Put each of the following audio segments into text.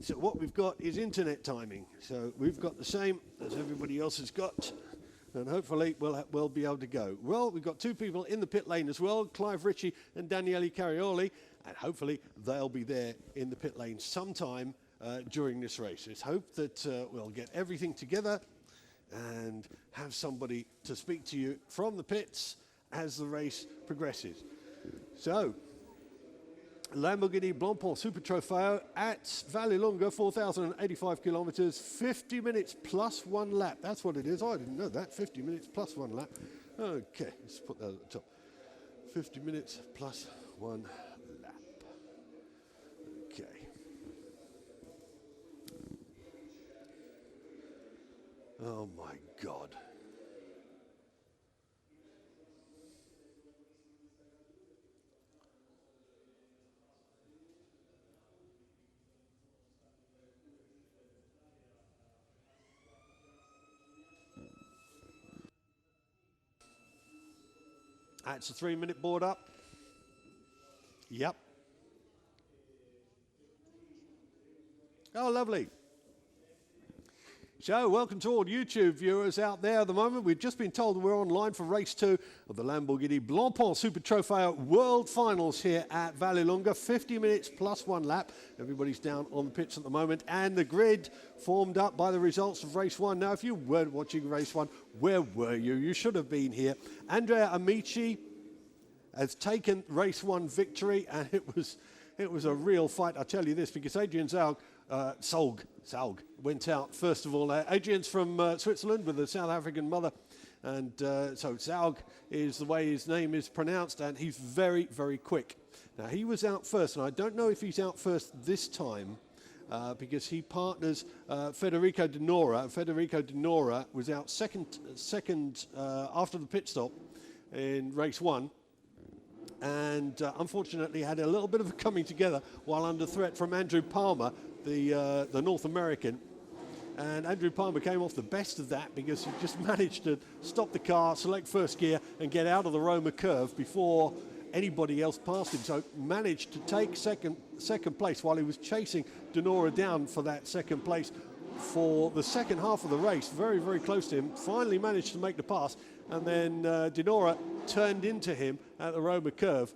is what we've got is internet timing. So we've got the same as everybody else has got, and hopefully we'll be able to go. Well, we've got two people in the pit lane as well, Clive Ritchie and Daniele Carioli, and hopefully they'll be there in the pit lane sometime during this race. Let's hope that we'll get everything together and have somebody to speak to you from the pits as the race progresses. So, Lamborghini Blancpain Super Trofeo at Vallelunga, 4,085 kilometers, 50 minutes plus one lap. That's what it is. Oh, I didn't know that. 50 minutes plus one lap. Okay, let's put that at the top. 50 minutes plus one lap. Okay. Oh my God. That's a 3-minute board up. Yep. Oh, lovely. So, welcome to all YouTube viewers out there at the moment. We've just been told that we're online for race 2 of the Lamborghini Blancpain Super Trofeo World Finals here at Vallelunga. 50 minutes plus one lap. Everybody's down on the pitch at the moment. And the grid formed up by the results of race 1. Now, if you weren't watching race 1, where were you? You should have been here. Andrea Amici has taken race 1 victory, and it was a real fight. I'll tell you this, because Adrian Saug went out first of all. Adrian's from Switzerland with a South African mother, and so Saug is the way his name is pronounced, and he's very, very quick. Now, he was out first, and I don't know if he's out first this time because he partners Federico Di Nora. Federico Di Nora was out second after the pit stop in race 1. And unfortunately had a little bit of a coming together while under threat from Andrew Palmer, the North American. And Andrew Palmer came off the best of that because he just managed to stop the car, select first gear, and get out of the Roma curve before anybody else passed him. So managed to take second place while he was chasing Di Nora down for that second place for the second half of the race. Very, very close to him. Finally managed to make the pass. And then Di Nora turned into him at the Roma curve.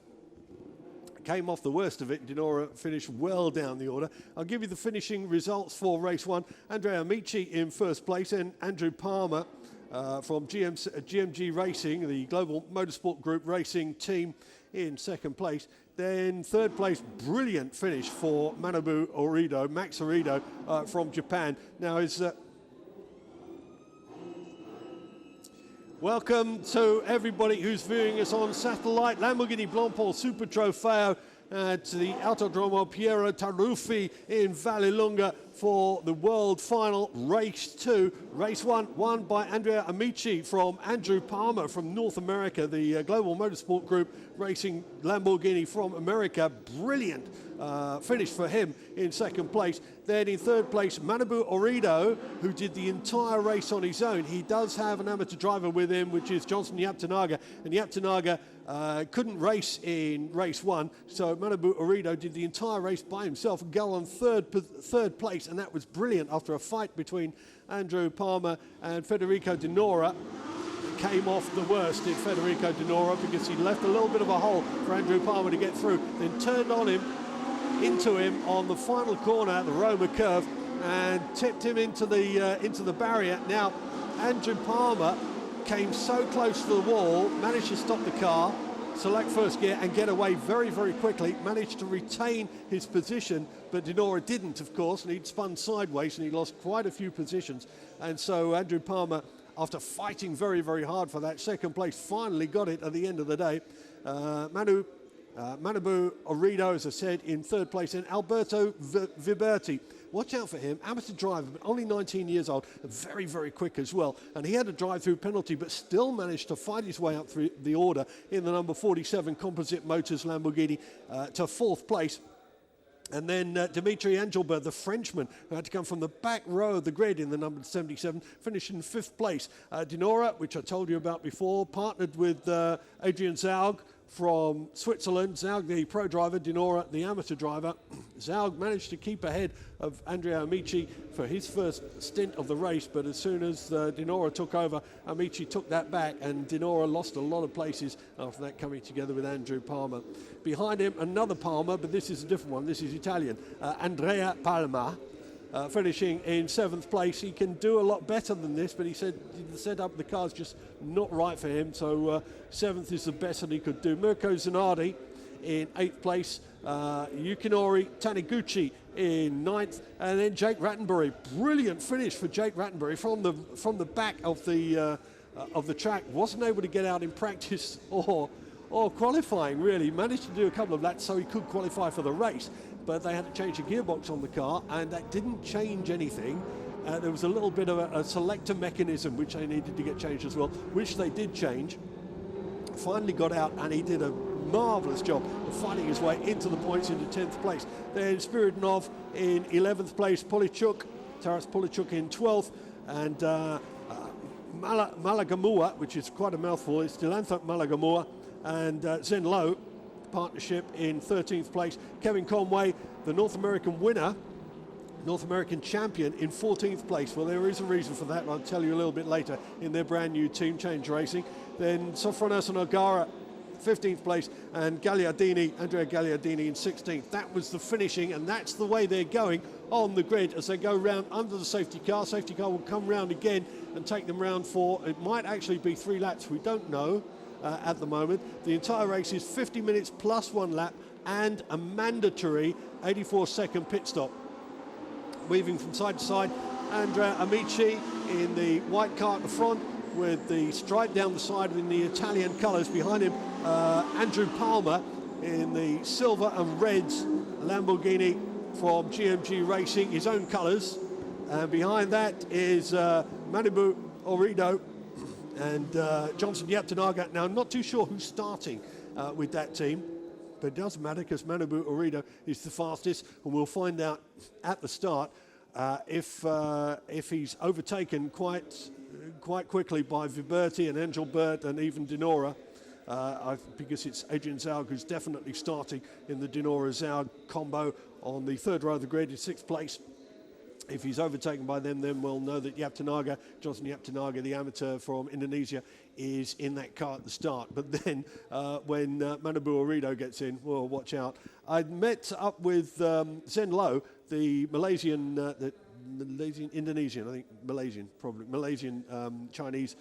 Came off the worst of it. Di Nora finished well down the order. I'll give you the finishing results for race 1. Andrea Amici in first place, and Andrew Palmer from GMG Racing, the Global Motorsport Group Racing team, in second place. Then third place, brilliant finish for Max Orido from Japan. Now welcome to everybody who's viewing us on satellite. Lamborghini Blancpain Super Trofeo at the Autodromo Piero Taruffi in Vallelunga for the world final, race 2. Race 1 won by Andrea Amici from Andrew Palmer from North America, the Global Motorsport Group Racing Lamborghini from America. Brilliant finish for him in second place. Then in third place, Manabu Orido, who did the entire race on his own. He does have an amateur driver with him, which is Johnson Yaptanaga, and Yaptanaga couldn't race in race 1, so Manabu Orido did the entire race by himself and got on third place, and that was brilliant after a fight between Andrew Palmer and Federico Di Nora. Came off the worst in Federico Di Nora because he left a little bit of a hole for Andrew Palmer to get through, then turned into him on the final corner at the Roma curve and tipped him into the barrier. Now, Andrew Palmer came so close to the wall, managed to stop the car, select first gear and get away very, very quickly, managed to retain his position, but Di Nora didn't, of course, and he'd spun sideways and he lost quite a few positions. And so Andrew Palmer, after fighting very, very hard for that second place, finally got it at the end of the day. Manabu Orido, as I said, in third place, and Alberto Viberti. Watch out for him, amateur driver, but only 19 years old, very, very quick as well. And he had a drive-through penalty, but still managed to fight his way up through the order in the number 47 Composite Motors Lamborghini to fourth place. And then Dimitri Angelberg, the Frenchman, who had to come from the back row of the grid in the number 77, finished in fifth place. Di Nora, which I told you about before, partnered with Adrian Zaug from Switzerland, Zaug, the pro driver, Dinora, the amateur driver. Zaug managed to keep ahead of Andrea Amici for his first stint of the race, but as soon as Dinora took over, Amici took that back, and Dinora lost a lot of places after that, coming together with Andrew Palmer. Behind him, another Palmer, but this is a different one. This is Italian, Andrea Palma. Finishing in 7th place. He can do a lot better than this, but he said the setup, the car's just not right for him, so 7th is the best that he could do. Mirko Zanardi in 8th place, Yukinori Taniguchi in 9th, and then Jake Rattenbury. Brilliant finish for Jake Rattenbury from the back of the track. Wasn't able to get out in practice or qualifying, really. Managed to do a couple of laps so he could qualify for the race, but they had to change the gearbox on the car, and that didn't change anything. There was a little bit of a selector mechanism which they needed to get changed as well, which they did change. Finally got out, and he did a marvellous job of fighting his way into the points into 10th place. Then Spiridonov in 11th place, Taras Polichuk in 12th, and Malagamua, which is quite a mouthful, it's Dilantha Malagamua, and Zen Low partnership in 13th place. Kevin Conway, the North American winner, North American champion, in 14th place. Well, there is a reason for that, and I'll tell you a little bit later, in their brand new team, Change Racing. Then Sofronas and O'Gara, 15th place, and Andrea Gagliardini in 16th. That was the finishing, and that's the way they're going on the grid as they go round under the safety car. Safety car will come round again and take them round for, it might actually be 3 laps, we don't know. At the moment, the entire race is 50 minutes plus 1 lap and a mandatory 84-second pit stop. Weaving from side to side, Andrea Amici in the white car at the front with the stripe down the side in the Italian colours. Behind him, Andrew Palmer in the silver and reds Lamborghini from GMG Racing, his own colours. And behind that is Manabu Orido and Johnson Yaptanaga. Now, I'm not too sure who's starting with that team, but it doesn't matter because Manabu Orido is the fastest, and we'll find out at the start if he's overtaken quite quickly by Viberti and Angel Bert and even Dinora, because it's Adrian Zaug who's definitely starting in the Dinora-Zaug combo on the 3rd row of the grid in 6th place. If he's overtaken by them, then we'll know that Johnson Yaptanaga, the amateur from Indonesia, is in that car at the start. But then when Manabu Orido gets in, well, watch out. I met up with Zen Low, the Malaysian, Indonesian, I think Malaysian Chinese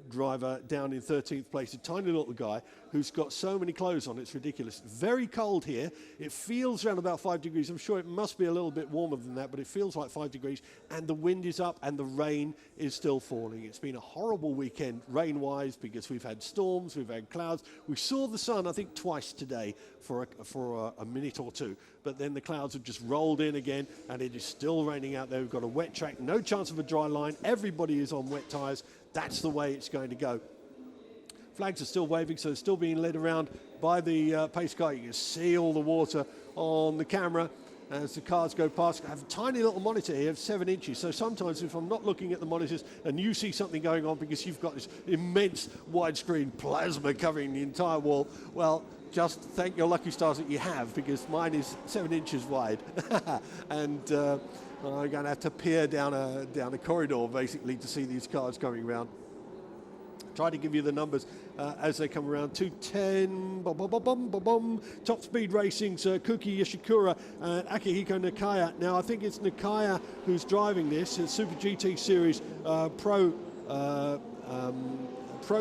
driver down in 13th place, a tiny little guy who's got so many clothes on, it's ridiculous. Very cold here. It feels around about 5 degrees. I'm sure it must be a little bit warmer than that, but it feels like 5 degrees, and the wind is up and the rain is still falling. It's been a horrible weekend rain-wise because we've had storms, we've had clouds. We saw the sun, I think, twice today for a minute or two, but then the clouds have just rolled in again, and it is still raining out there. We've got a wet track, no chance of a dry line. Everybody is on wet tyres. That's the way it's going to go. Flags are still waving, so they're still being led around by the pace car. You can see all the water on the camera as the cars go past. I have a tiny little monitor here of 7 inches, so sometimes if I'm not looking at the monitors and you see something going on because you've got this immense widescreen plasma covering the entire wall, well, just thank your lucky stars that you have, because mine is 7 inches wide. And I'm going to have to peer down a corridor, basically, to see these cars coming around. Try to give you the numbers as they come around. 210, Top Speed Racing's Kuki Yoshikura and Akihiko Nakaya. Now, I think it's Nakaya who's driving this, a Super GT Series Pro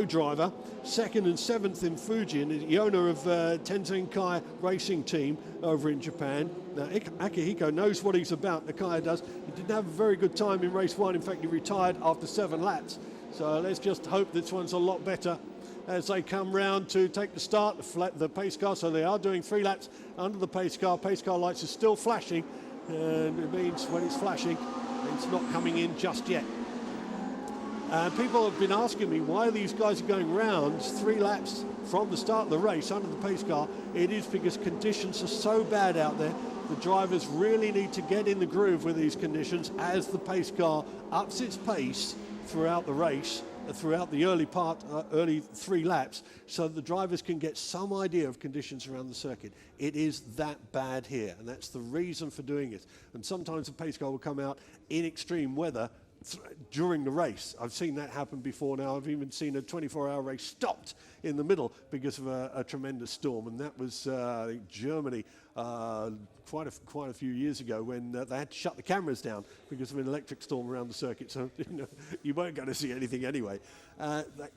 driver, 2nd and 7th in Fuji, and the owner of Tensenkai Racing Team over in Japan. Now, Akihiko knows what he's about, Nakaya does. He didn't have a very good time in race 1. In fact, he retired after 7 laps. So let's just hope this one's a lot better as they come round to take the start, the pace car. So they are doing 3 laps under the pace car. Pace car lights are still flashing, and it means when it's flashing, it's not coming in just yet. People have been asking me why these guys are going round 3 laps from the start of the race under the pace car. It is because conditions are so bad out there. The drivers really need to get in the groove with these conditions as the pace car ups its pace throughout the race. throughout the early 3 laps, so the drivers can get some idea of conditions around the circuit. It is that bad here, and that's the reason for doing it. And sometimes the pace car will come out in extreme weather during the race. I've seen that happen before now. I've even seen a 24-hour race stopped in the middle because of a tremendous storm, and that was I think Germany quite a few years ago when they had to shut the cameras down because of an electric storm around the circuit. So you weren't going to see anything anyway.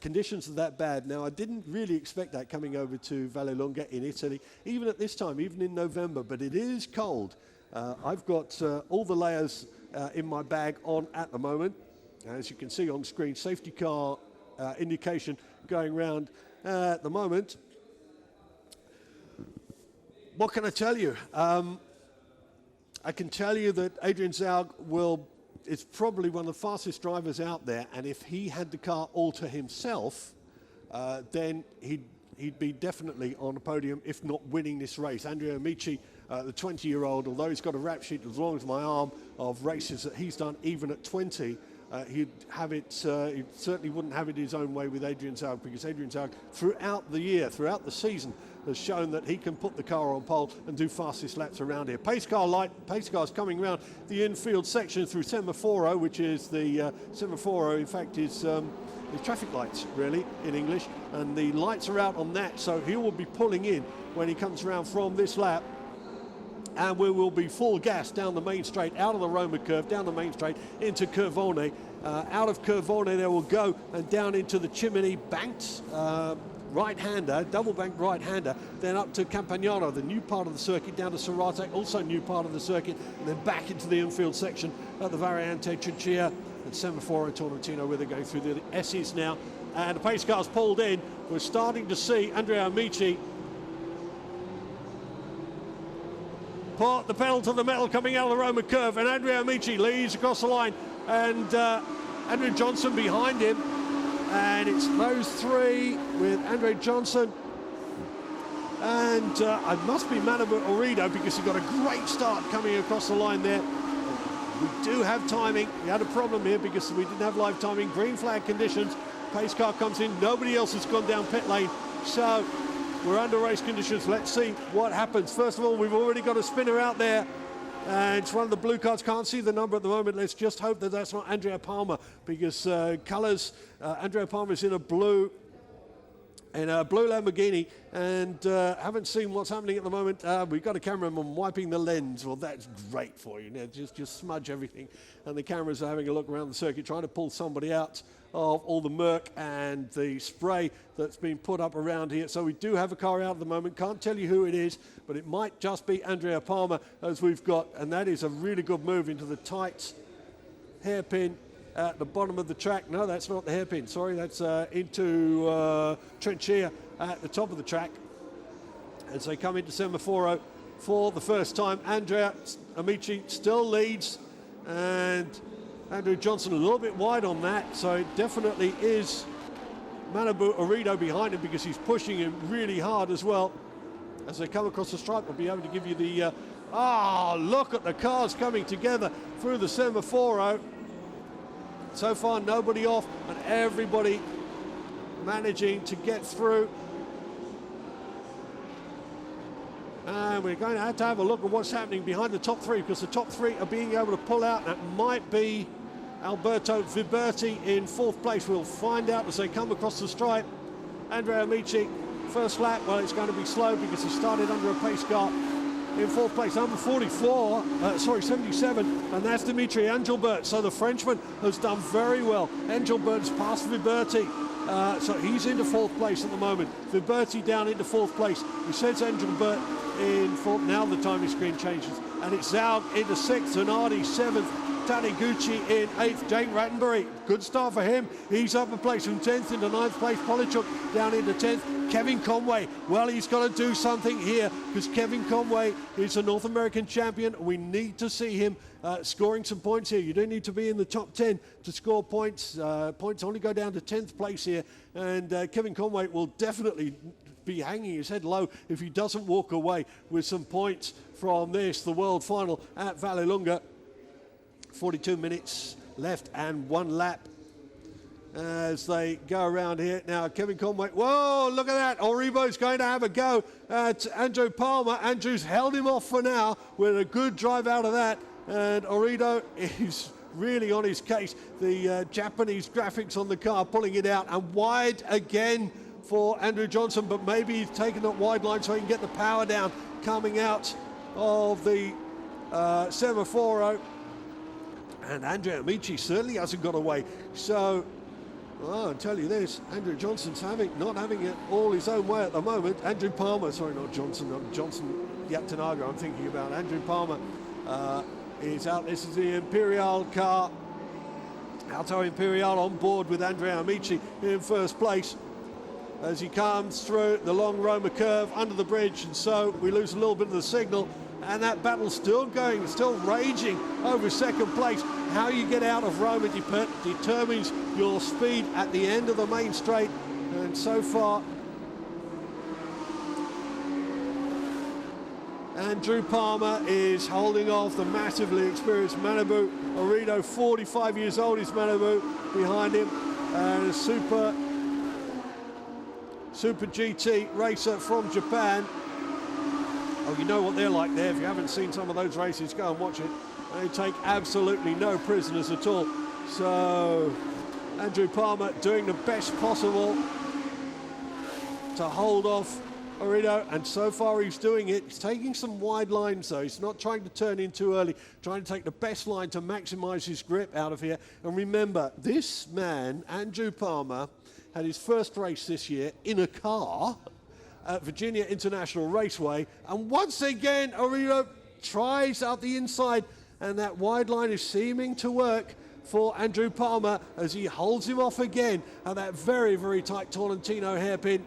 Conditions are that bad. Now, I didn't really expect that coming over to Vallelunga in Italy, even at this time, even in November, but it is cold. I've got all the layers in my bag on at the moment. As you can see on screen, safety car indication going round at the moment. What can I tell you? I can tell you that Adrian Zaug is probably one of the fastest drivers out there, and if he had the car all to himself, then he'd be definitely on the podium, if not winning this race. Andrea Amici, the 20-year-old, although he's got a rap sheet as long as my arm of races that he's done, even at 20, he certainly wouldn't have it his own way with Adrian Zaug, because Adrian Zaug, throughout the year, throughout the season, has shown that he can put the car on pole and do fastest laps around here. Pace car's coming round the infield section through Semaforo, which is the Semaforo, in fact, is the traffic lights, really, in English, and the lights are out on that, so he will be pulling in when he comes around from this lap. And we will be full gas down the main straight, out of the Roma curve, down the main straight into Curvone. Out of Curvone, they will go and down into the Chimney banked right-hander, double banked right-hander, then up to Campagnano, the new part of the circuit, down to Serrate, also new part of the circuit, and then back into the infield section at the Variante Trinchia and Semaforo and Torrentino, where they're going through the S's now. And the pace car's pulled in. We're starting to see Andrea Amici put the pedal to the metal coming out of the Roma curve, and Andrea Amici leads across the line, and Andrew Johnson behind him, and it's those three with Andre Johnson and I must be Manabu Orido, because he got a great start coming across the line there. We do have timing. We had a problem here because we didn't have live timing. Green flag conditions, pace car comes in, nobody else has gone down pit lane, so we're under race conditions. Let's see what happens. First of all, we've already got a spinner out there, and it's one of the blue cards. Can't see the number at the moment. Let's just hope that that's not Andrea Palmer, because colours, Andrea Palmer's in a blue Lamborghini, and haven't seen what's happening at the moment. We've got a cameraman wiping the lens. Well, that's great for you. Now, just smudge everything, and the cameras are having a look around the circuit, trying to pull somebody out of all the murk and the spray that's been put up around here. So we do have a car out at the moment. Can't tell you who it is, but it might just be Andrea Palmer, as we've got, and that is a really good move into the tight hairpin at the bottom of the track. No, that's not the hairpin, sorry, that's into Trinchia at the top of the track as they come into Semaforo for the first time. Andrea Amici still leads, and Andrew Johnson a little bit wide on that, so it definitely is Manabu Orido behind him, because he's pushing him really hard as well. As they come across the stripe, we'll be able to give you the look at the cars coming together through the Semaforo. So far, nobody off, and everybody managing to get through. And we're going to have a look at what's happening behind the top three, because the top three are being able to pull out. That might be Alberto Viberti in fourth place. We'll find out as they come across the stripe. Andrea Amici, first lap, well, it's going to be slow because he started under a pace car. In fourth place, number 77, and that's Dimitri Engelbert. So the Frenchman has done very well. Engelbert's passed Viberti, so he's into fourth place at the moment. Viberti down into fourth place. He says Engelbert in fourth. Now the timing screen changes, and it's Zaug into sixth, Zanardi seventh, Taniguchi in eighth, Jake Rattenbury. Good start for him. He's up a place from 10th into 9th place. Polichuk down into 10th. Kevin Conway, well, he's got to do something here, because Kevin Conway is a North American champion. We need to see him scoring some points here. You don't need to be in the top 10 to score points. Points only go down to 10th place here, and Kevin Conway will definitely be hanging his head low if he doesn't walk away with some points from this, the world final at Vallelunga. 42 minutes left and one lap as they go around here. Now, Kevin Conway, whoa, look at that. Oribo's going to have a go at Andrew Palmer. Andrew's held him off for now with a good drive out of that. And Oribo is really on his case. The Japanese graphics on the car pulling it out, and wide again for Andrew Johnson, but maybe he's taken that wide line so he can get the power down coming out of the Semaphore. And Andrea Amici certainly hasn't got away. So, well, I'll tell you this, Andrew Johnson's not having it all his own way at the moment. Andrew Palmer, sorry, not Johnson, Yaptanaga, I'm thinking about. Andrew Palmer is out. This is the Imperial car. Alto Imperial on board with Andrea Amici in first place as he comes through the long Roma curve under the bridge, and so we lose a little bit of the signal, and that battle's still going, still raging over second place. How you get out of Roma determines your speed at the end of the main straight, and so far Andrew Palmer is holding off the massively experienced Manabu. Orido, 45 years old, is Manabu behind him, and a Super GT racer from Japan. Oh, you know what they're like there. If you haven't seen some of those races, go and watch it. They take absolutely no prisoners at all. So Andrew Palmer doing the best possible to hold off Orido, and so far he's doing it. He's taking some wide lines though. He's not trying to turn in too early, trying to take the best line to maximize his grip out of here. And remember, this man, Andrew Palmer, had his first race this year in a car at Virginia International Raceway, and once again Orido tries out the inside, and that wide line is seeming to work for Andrew Palmer as he holds him off again at that very, very tight Tolentino hairpin.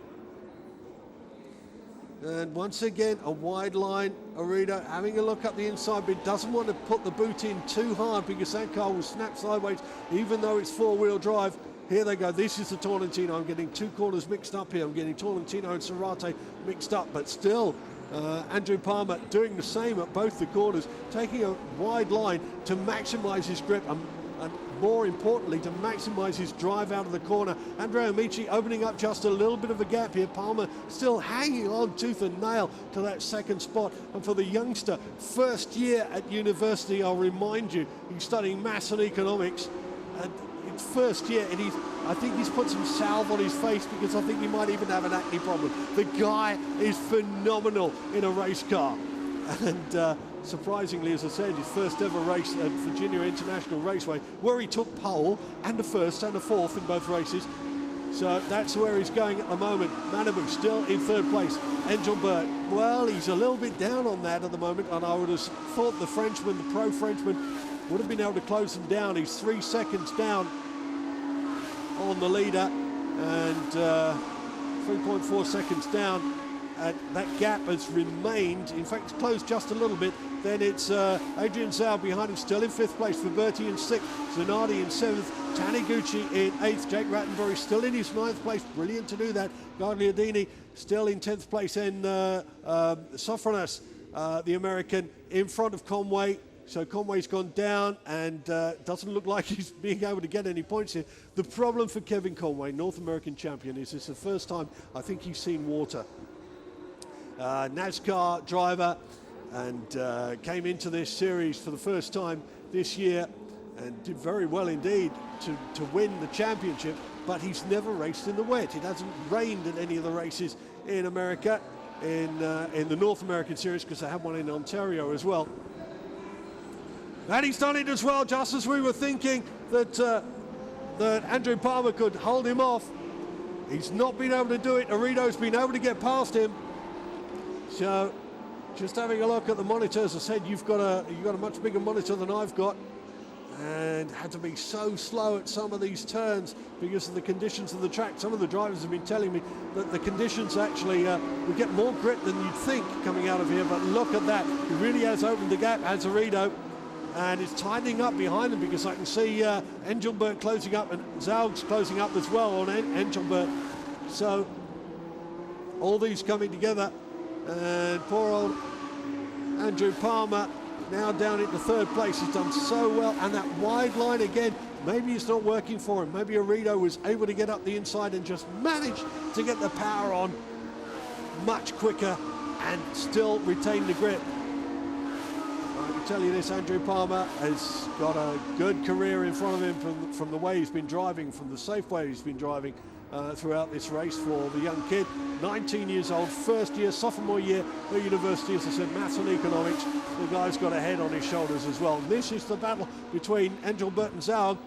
And once again, a wide line. Orido having a look up the inside, but doesn't want to put the boot in too hard because that car will snap sideways, even though it's four-wheel drive. Here they go. This is the Tolentino. I'm getting two corners mixed up here. I'm getting Tolentino and Serrate mixed up, but still, Andrew Palmer doing the same at both the corners, taking a wide line to maximize his grip and more importantly, to maximize his drive out of the corner. Andrea Amici opening up just a little bit of a gap here. Palmer still hanging on tooth and nail to that second spot. And for the youngster, first year at university, I'll remind you, he's studying maths and economics. And it's first year, and I think he's put some salve on his face because I think he might even have an acne problem. The guy is phenomenal in a race car. And surprisingly, as I said, his first ever race at Virginia International Raceway, where he took pole and the first and the fourth in both races. So that's where he's going at the moment. Manabu still in third place. Engelbert, well, he's a little bit down on that at the moment, and I would have thought the Frenchman, the pro Frenchman, would have been able to close him down. He's 3 seconds down on the leader, and 3.4 seconds down. That gap has remained, in fact it's closed just a little bit. Then it's Adrian Zhao behind him, still in fifth place, Faberti in sixth, Zanardi in seventh, Taniguchi in eighth, Jake Rattenbury still in his ninth place, brilliant to do that. Gagliardini still in 10th place, and Sofronas, the American, in front of Conway. So Conway's gone down and doesn't look like he's being able to get any points here. The problem for Kevin Conway, North American champion, is it's the first time I think he's seen water. NASCAR driver, and came into this series for the first time this year and did very well indeed to win the championship, but he's never raced in the wet. It hasn't rained at any of the races in America, in the North American series, because they have one in Ontario as well. And he's done it as well, just as we were thinking that Andrew Palmer could hold him off. He's not been able to do it. Orido's been able to get past him. So, just having a look at the monitors, I said you've got a much bigger monitor than I've got, and had to be so slow at some of these turns because of the conditions of the track. Some of the drivers have been telling me that the conditions actually we get more grip than you'd think coming out of here. But look at that; he really has opened the gap, has Orido, and it's tightening up behind him because I can see Engelbert closing up and Zalg's closing up as well on Engelbert. So all these coming together. And poor old Andrew Palmer now down into third place. He's done so well, and that wide line again maybe it's not working for him. Maybe Arrido was able to get up the inside and just managed to get the power on much quicker and still retain the grip. I can tell you this, Andrew Palmer has got a good career in front of him from the way he's been driving, from the safe way he's been driving throughout this race for the young kid. 19 years old, first year, sophomore year at university, as I said, maths and economics. The guy's got a head on his shoulders as well. And this is the battle between Engelbert and Zaug.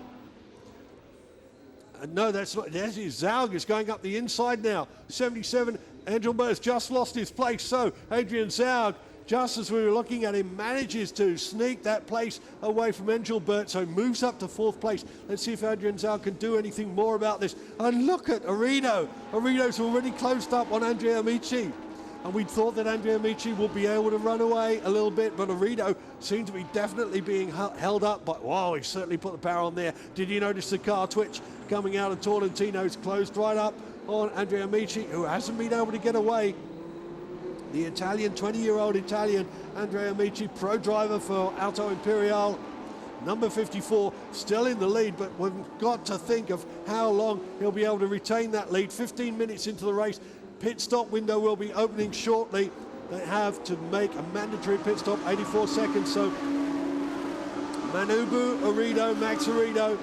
No, that's not. Zaug is going up the inside now. 77. Engelbert has just lost his place. So Adrian Zaug, just as we were looking at him, manages to sneak that place away from Engelbert, so moves up to fourth place. Let's see if Adrian Zaug can do anything more about this. And look at Arrido. Arrido's already closed up on Andrea Amici. And we thought that Andrea Amici would be able to run away a little bit, but Arrido seemed to be definitely being held up. But wow, he certainly put the power on there. Did you notice the car twitch coming out of Tolentino's closed right up on Andrea Amici, who hasn't been able to get away? The Italian, 20-year-old Italian, Andrea Amici, pro driver for Auto Imperiale, number 54, still in the lead, but we've got to think of how long he'll be able to retain that lead. 15 minutes into the race, pit stop window will be opening shortly. They have to make a mandatory pit stop, 84 seconds, so Manabu Arrido, Max Arrido,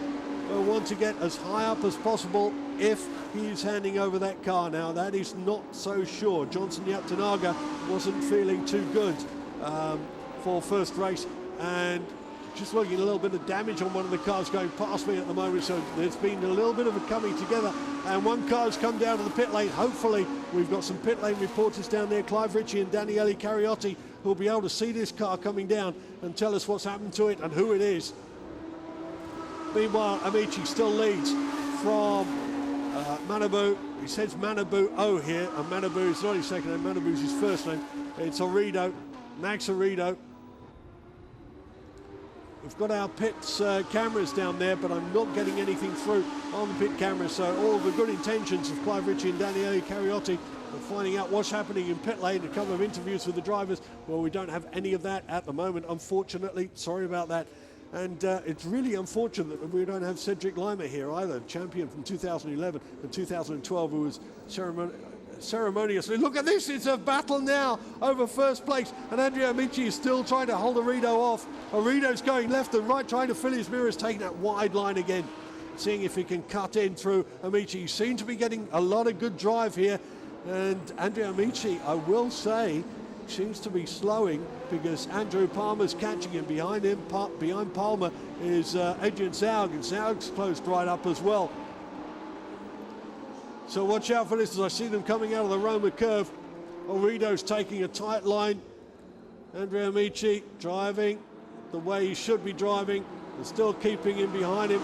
will want to get as high up as possible if he's handing over that car. Now that is not so sure. Johnson Yaptanaga wasn't feeling too good for first race, and just looking a little bit of damage on one of the cars going past me at the moment, so there's been a little bit of a coming together, and one car's come down to the pit lane. Hopefully we've got some pit lane reporters down there, Clive Ritchie and Daniele Cariotti, who'll be able to see this car coming down and tell us what's happened to it and who it is. Meanwhile, Amici still leads from Manabu. He says Manabu O here, and Manabu is not his second name, Manabu's his first name. It's Arrido, Max Arrido. We've got our pits cameras down there, but I'm not getting anything through on the pit cameras, so all the good intentions of Clive Ritchie and Daniele Cariotti of finding out what's happening in pit lane, a couple of interviews with the drivers, well, we don't have any of that at the moment, unfortunately. Sorry about that. And it's really unfortunate that we don't have Cedric Lima here either, champion from 2011 and 2012, who was ceremoniously. Look at this, it's a battle now over first place, and Andrea Amici is still trying to hold Arrido off. Arrido's going left and right, trying to fill his mirrors, taking that wide line again, seeing if he can cut in through Amici. He seems to be getting a lot of good drive here, and Andrea Amici, I will say, seems to be slowing because Andrew Palmer's catching him. Behind him, behind Palmer, is Adrian Zaug, and Zaug's closed right up as well. So watch out for this as I see them coming out of the Roma curve. Arrido's taking a tight line. Andrea Amici driving the way he should be driving and still keeping him behind him.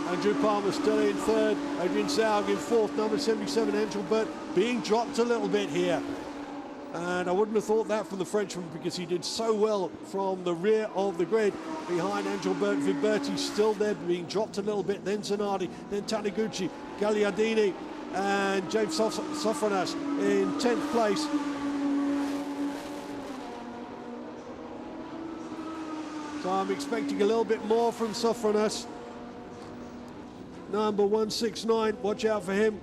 Andrew Palmer still in third. Adrian Zaug in fourth. Number 77, Engelbert, being dropped a little bit here. And I wouldn't have thought that from the Frenchman because he did so well from the rear of the grid. Behind Engelbert, Viberti still there, being dropped a little bit. Then Zanardi, then Taniguchi, Gagliardini, and James Sofronas in 10th place. So I'm expecting a little bit more from Sofronas. Number 169, watch out for him.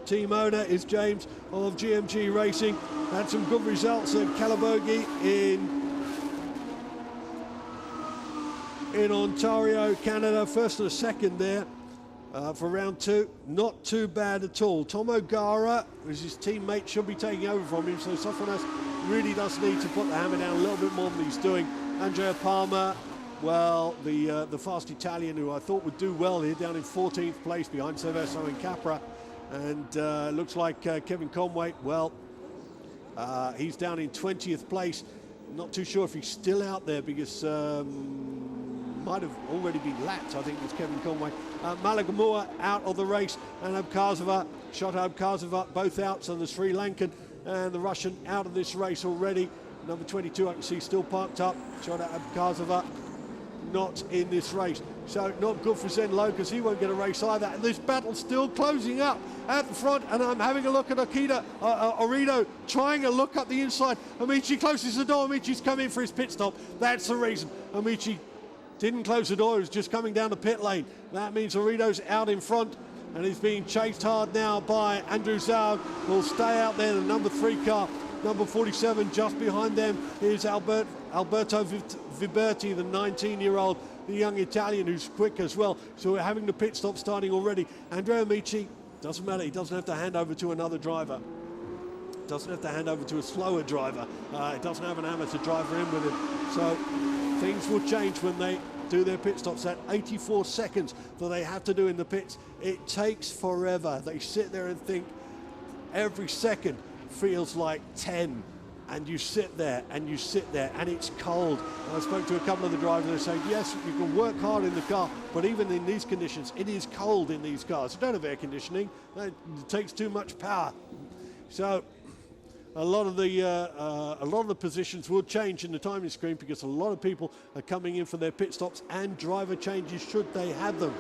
Team owner is James of GMG Racing. Had some good results at Calabogie in Ontario, Canada. First and a second there for round two. Not too bad at all. Tom O'Gara, who's his teammate, should be taking over from him. So Sofronas really does need to put the hammer down a little bit more than he's doing. Andrea Palmer, well, the fast Italian who I thought would do well here, down in 14th place behind Cerveso and Capra. And looks like Kevin Conway, well, he's down in 20th place. Not too sure if he's still out there because might have already been lapped, I think it was Kevin Conway. Malagamua out of the race, and Abkhazova, Shota Abkhazova, both out, so the Sri Lankan and the Russian out of this race already. Number 22, I can see still parked up. Shota Abkhazova not in this race. So not good for Zen Low because he won't get a race either. And this battle's still closing up at the front, and I'm having a look at Arrido trying a look up the inside. Amici closes the door. Amici's come in for his pit stop. That's the reason. Amici didn't close the door, he was just coming down the pit lane. That means Orido's out in front, and he's being chased hard now by Andrew Zaug, who will stay out there, the number 3 car. Number 47 just behind them is Alberto Viberti, the 19-year-old, the young Italian who's quick as well. So we're having the pit stop starting already. Andrea Amici, doesn't matter, he doesn't have to hand over to another driver. Doesn't have to hand over to a slower driver. He doesn't have an amateur driver in with him. So things will change when they do their pit stops. That 84 seconds that they have to do in the pits, it takes forever. They sit there and think every second feels like 10, and you sit there and you sit there and it's cold. And I spoke to a couple of the drivers and they say, yes, you can work hard in the car, but even in these conditions, it is cold in these cars. You don't have air conditioning, it takes too much power. So a lot of the positions will change in the timing screen because a lot of people are coming in for their pit stops and driver changes should they have them.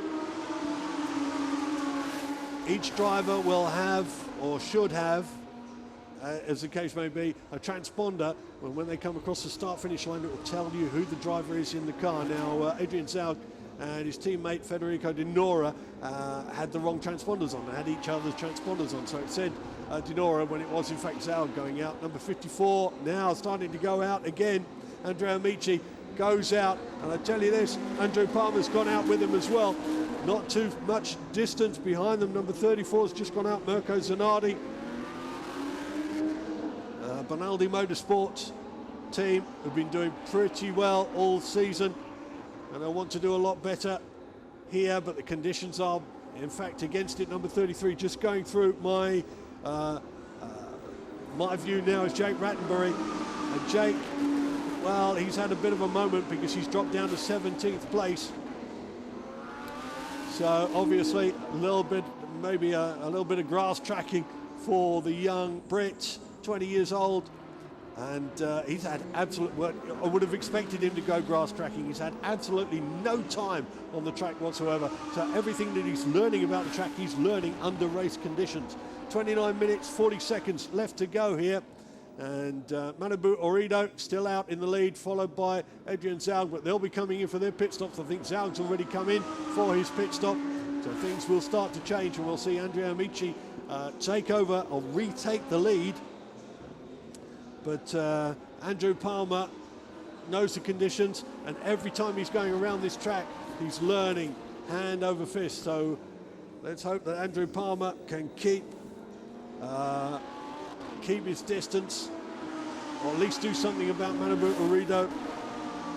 Each driver will have, or should have, as the case may be, a transponder. When they come across the start-finish line, it will tell you who the driver is in the car. Now, Adrian Zaug and his teammate Federico Di Nora had the wrong transponders on. They had each other's transponders on, so it said Di Nora when it was in fact Zaug going out. Number 54 now starting to go out again. Andrea Amici goes out, and I tell you this, Andrew Palmer's gone out with him as well. Not too much distance behind them. Number 34 has just gone out, Mirko Zanardi. Bonaldi Motorsports team have been doing pretty well all season, and I want to do a lot better here, but the conditions are in fact against it. Number 33 just going through my view now is Jake Rattenbury, and Jake, well, he's had a bit of a moment because he's dropped down to 17th place. So obviously a little bit, maybe a little bit of grass tracking for the young Brit, 20 years old, and he's had absolute work. I would have expected him to go grass tracking. He's had absolutely no time on the track whatsoever. So everything that he's learning about the track, he's learning under race conditions. 29 minutes, 40 seconds left to go here. And Manabu Orido still out in the lead, followed by Adrian Zaug, but they'll be coming in for their pit stops. I think Zaug's already come in for his pit stop. So things will start to change, and we'll see Andrea Amici take over or retake the lead. But Andrew Palmer knows the conditions, and every time he's going around this track, he's learning hand over fist. So let's hope that Andrew Palmer can keep his distance, or at least do something about Manabu Orido,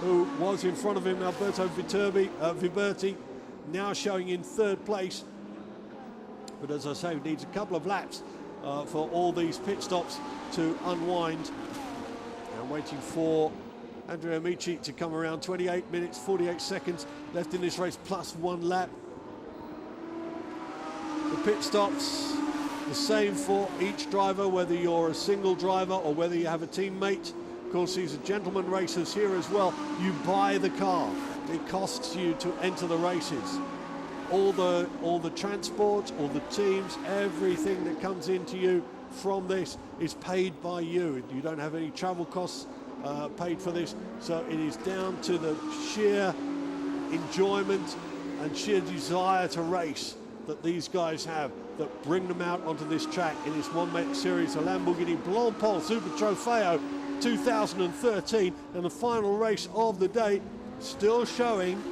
who was in front of him. Alberto Viberti now showing in 3rd place. But as I say, needs a couple of laps for all these pit stops to unwind. And waiting for Andrea Amici to come around. 28 minutes, 48 seconds left in this race, plus 1 lap. The pit stops, the same for each driver, whether you're a single driver or whether you have a teammate. Of course, these are gentlemen racers here as well. You buy the car. It costs you to enter the races. All the transport, all the teams, everything that comes into you from this is paid by you. You don't have any travel costs paid for this. So it is down to the sheer enjoyment and sheer desire to race that these guys have that bring them out onto this track in this one-make series, the Lamborghini Blancpain Super Trofeo 2013, and the final race of the day, still showing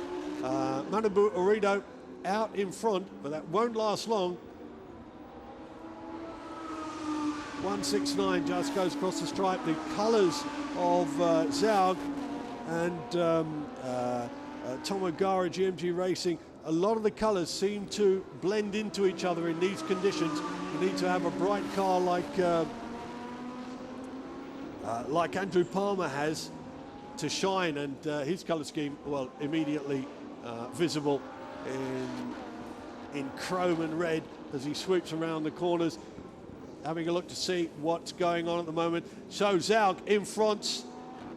Manabu Orido out in front, but that won't last long. 169 just goes across the stripe. The colours of Zaug and Tomogara GMG Racing, a lot of the colours seem to blend into each other in these conditions. You need to have a bright car like Andrew Palmer has to shine, and his colour scheme, well, immediately visible in chrome and red as he sweeps around the corners, having a look to see what's going on at the moment. So Zaug in front,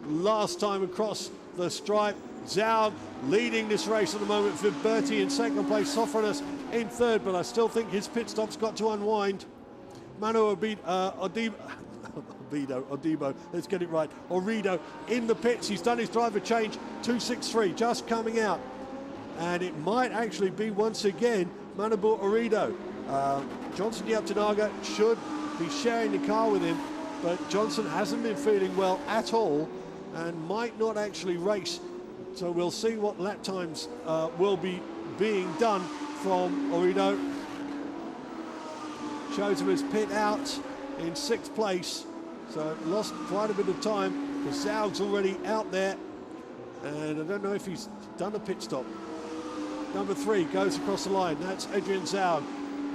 last time across the stripe. Zaug leading this race at the moment. Viberti in 2nd place, Sofranas in 3rd, but I still think his pit stop's got to unwind. Manu Odibo, let's get it right. Orido in the pits, he's done his driver change, 263, just coming out. And it might actually be once again Manabu Orido. Johnson Yaptanaga should be sharing the car with him, but Johnson hasn't been feeling well at all and might not actually race. So we'll see what lap times will be being done from Orido. Shows him his pit out in 6th place. So lost quite a bit of time because Zaug's already out there. And I don't know if he's done a pit stop. Number 3 goes across the line. That's Adrian Zaug.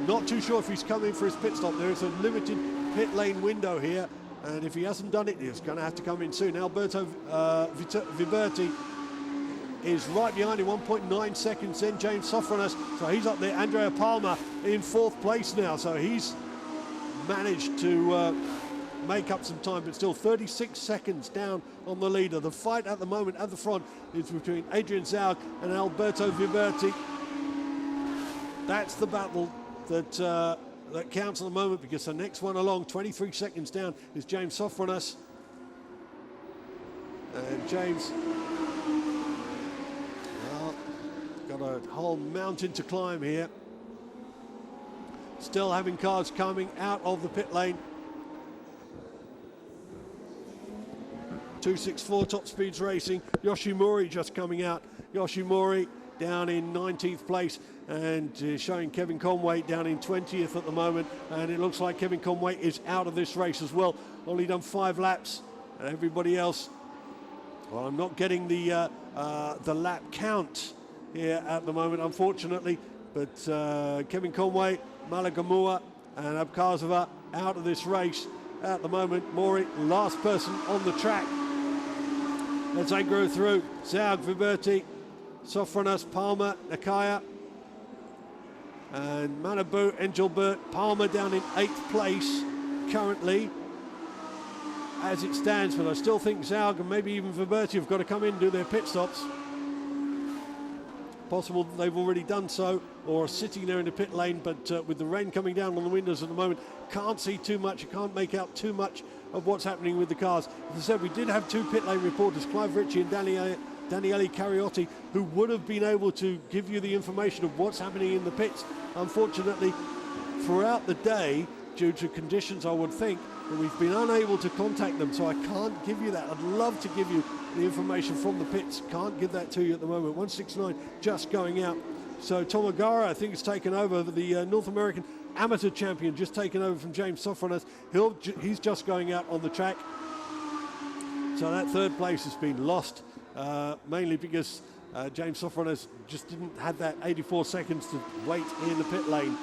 Not too sure if he's coming for his pit stop. There is a limited pit lane window here. And if he hasn't done it, he's going to have to come in soon. Alberto Viberti is right behind him, 1.9 seconds in. James Sofronas, so he's up there. Andrea Palmer in 4th place now, so he's managed to make up some time, but still 36 seconds down on the leader. The fight at the moment at the front is between Adrian Zaug and Alberto Viberti. That's the battle that counts at the moment, because the next one along, 23 seconds down, is James Sofronas. And James, well, got a whole mountain to climb here. Still having cars coming out of the pit lane. 264 Top Speeds Racing. Yoshimori just coming out. Yoshimori down in 19th place, and showing Kevin Conway down in 20th at the moment. And it looks like Kevin Conway is out of this race as well. Only done 5 laps, and everybody else, well, I'm not getting the lap count here at the moment, unfortunately. But Kevin Conway, Malagamua and Abkhazova out of this race at the moment. Mori, last person on the track. As they go through, Zaug, Viberti, Sofronas, Palmer, Nakaya, and Manabu, Engelbert. Palmer down in 8th place currently as it stands, but I still think Zaug and maybe even Viberti have got to come in and do their pit stops. Possible that they've already done so or are sitting there in the pit lane, but with the rain coming down on the windows at the moment, can't see too much. You can't make out too much of what's happening with the cars. As I said, we did have 2 pit lane reporters, Clive Ritchie and Daniele Cariotti, who would have been able to give you the information of what's happening in the pits. Unfortunately, throughout the day, due to conditions, I would think, that we've been unable to contact them, so I can't give you that. I'd love to give you the information from the pits. Can't give that to you at the moment. 169 just going out. So Tomagara, I think, has taken over, the North American amateur champion, just taken over from James Sofronas. He's just going out on the track. So that 3rd place has been lost, mainly because James Sofronas just didn't have that 84 seconds to wait in the pit lane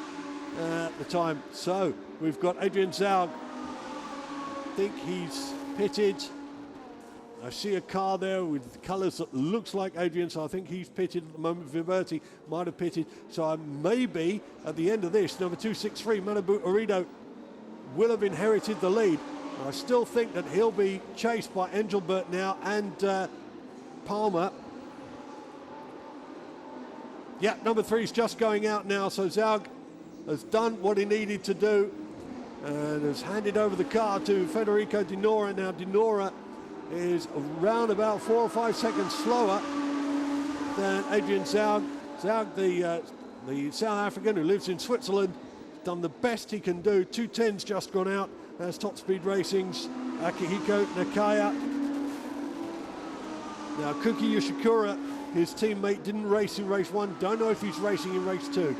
at the time. So we've got Adrian Zaug. I think he's pitted. I see a car there with colours that looks like Adrian, so I think he's pitted at the moment. Viberti might have pitted. So maybe at the end of this, number 263, Manabu Orido, will have inherited the lead. I still think that he'll be chased by Engelbert now and Palmer. Yeah, number 3 is just going out now, so Zaug has done what he needed to do and has handed over the car to Federico Di Nora. Now Di Nora is around about 4 or 5 seconds slower than Adrian Zaug. Zaug, the South African who lives in Switzerland, done the best he can do. 210's just gone out. That's Top Speed Racing's Akihiko Nakaya. Now Kuki Yoshikura, his teammate, didn't race in race 1. Don't know if he's racing in race 2.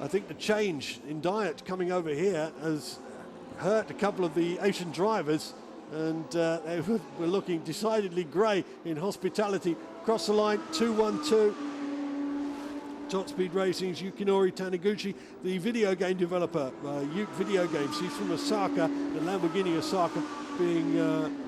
I think the change in diet coming over here has hurt a couple of the Asian drivers, and they were looking decidedly grey in hospitality. Across the line, 212. Top Speed Racing's Yukinori Taniguchi, the video game developer, Yuke Video Games. He's from Osaka, and Lamborghini Osaka being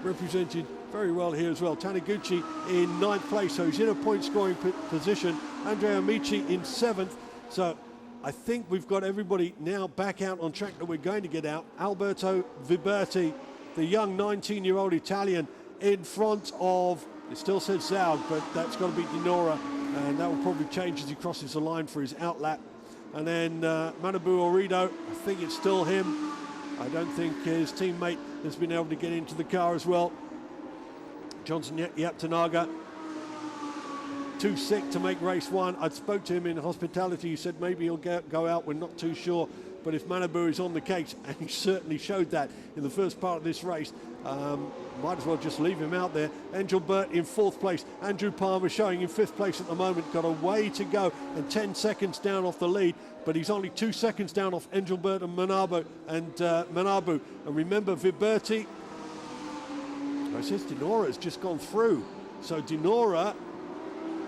represented very well here as well. Taniguchi in 9th place, so he's in a point scoring position. Andrea Amici in 7th. So I think we've got everybody now back out on track that we're going to get out. Alberto Viberti, the young 19-year-old Italian, in front of, it still says Zaug, but that's got to be Di Nora, and that will probably change as he crosses the line for his outlap. And then Manabu Orido, I think it's still him. I don't think his teammate has been able to get into the car as well. Johnson Yaptanaga, too sick to make race one. I spoke to him in hospitality. He said maybe he'll go out. We're not too sure. But if Manabu is on the case, and he certainly showed that in the first part of this race, might as well just leave him out there. Engelbert in 4th place. Andrew Palmer showing in 5th place at the moment. Got a way to go and 10 seconds down off the lead. But he's only 2 seconds down off Engelbert and Manabu. And remember, Viberti, it says Dinora has just gone through. So Dinora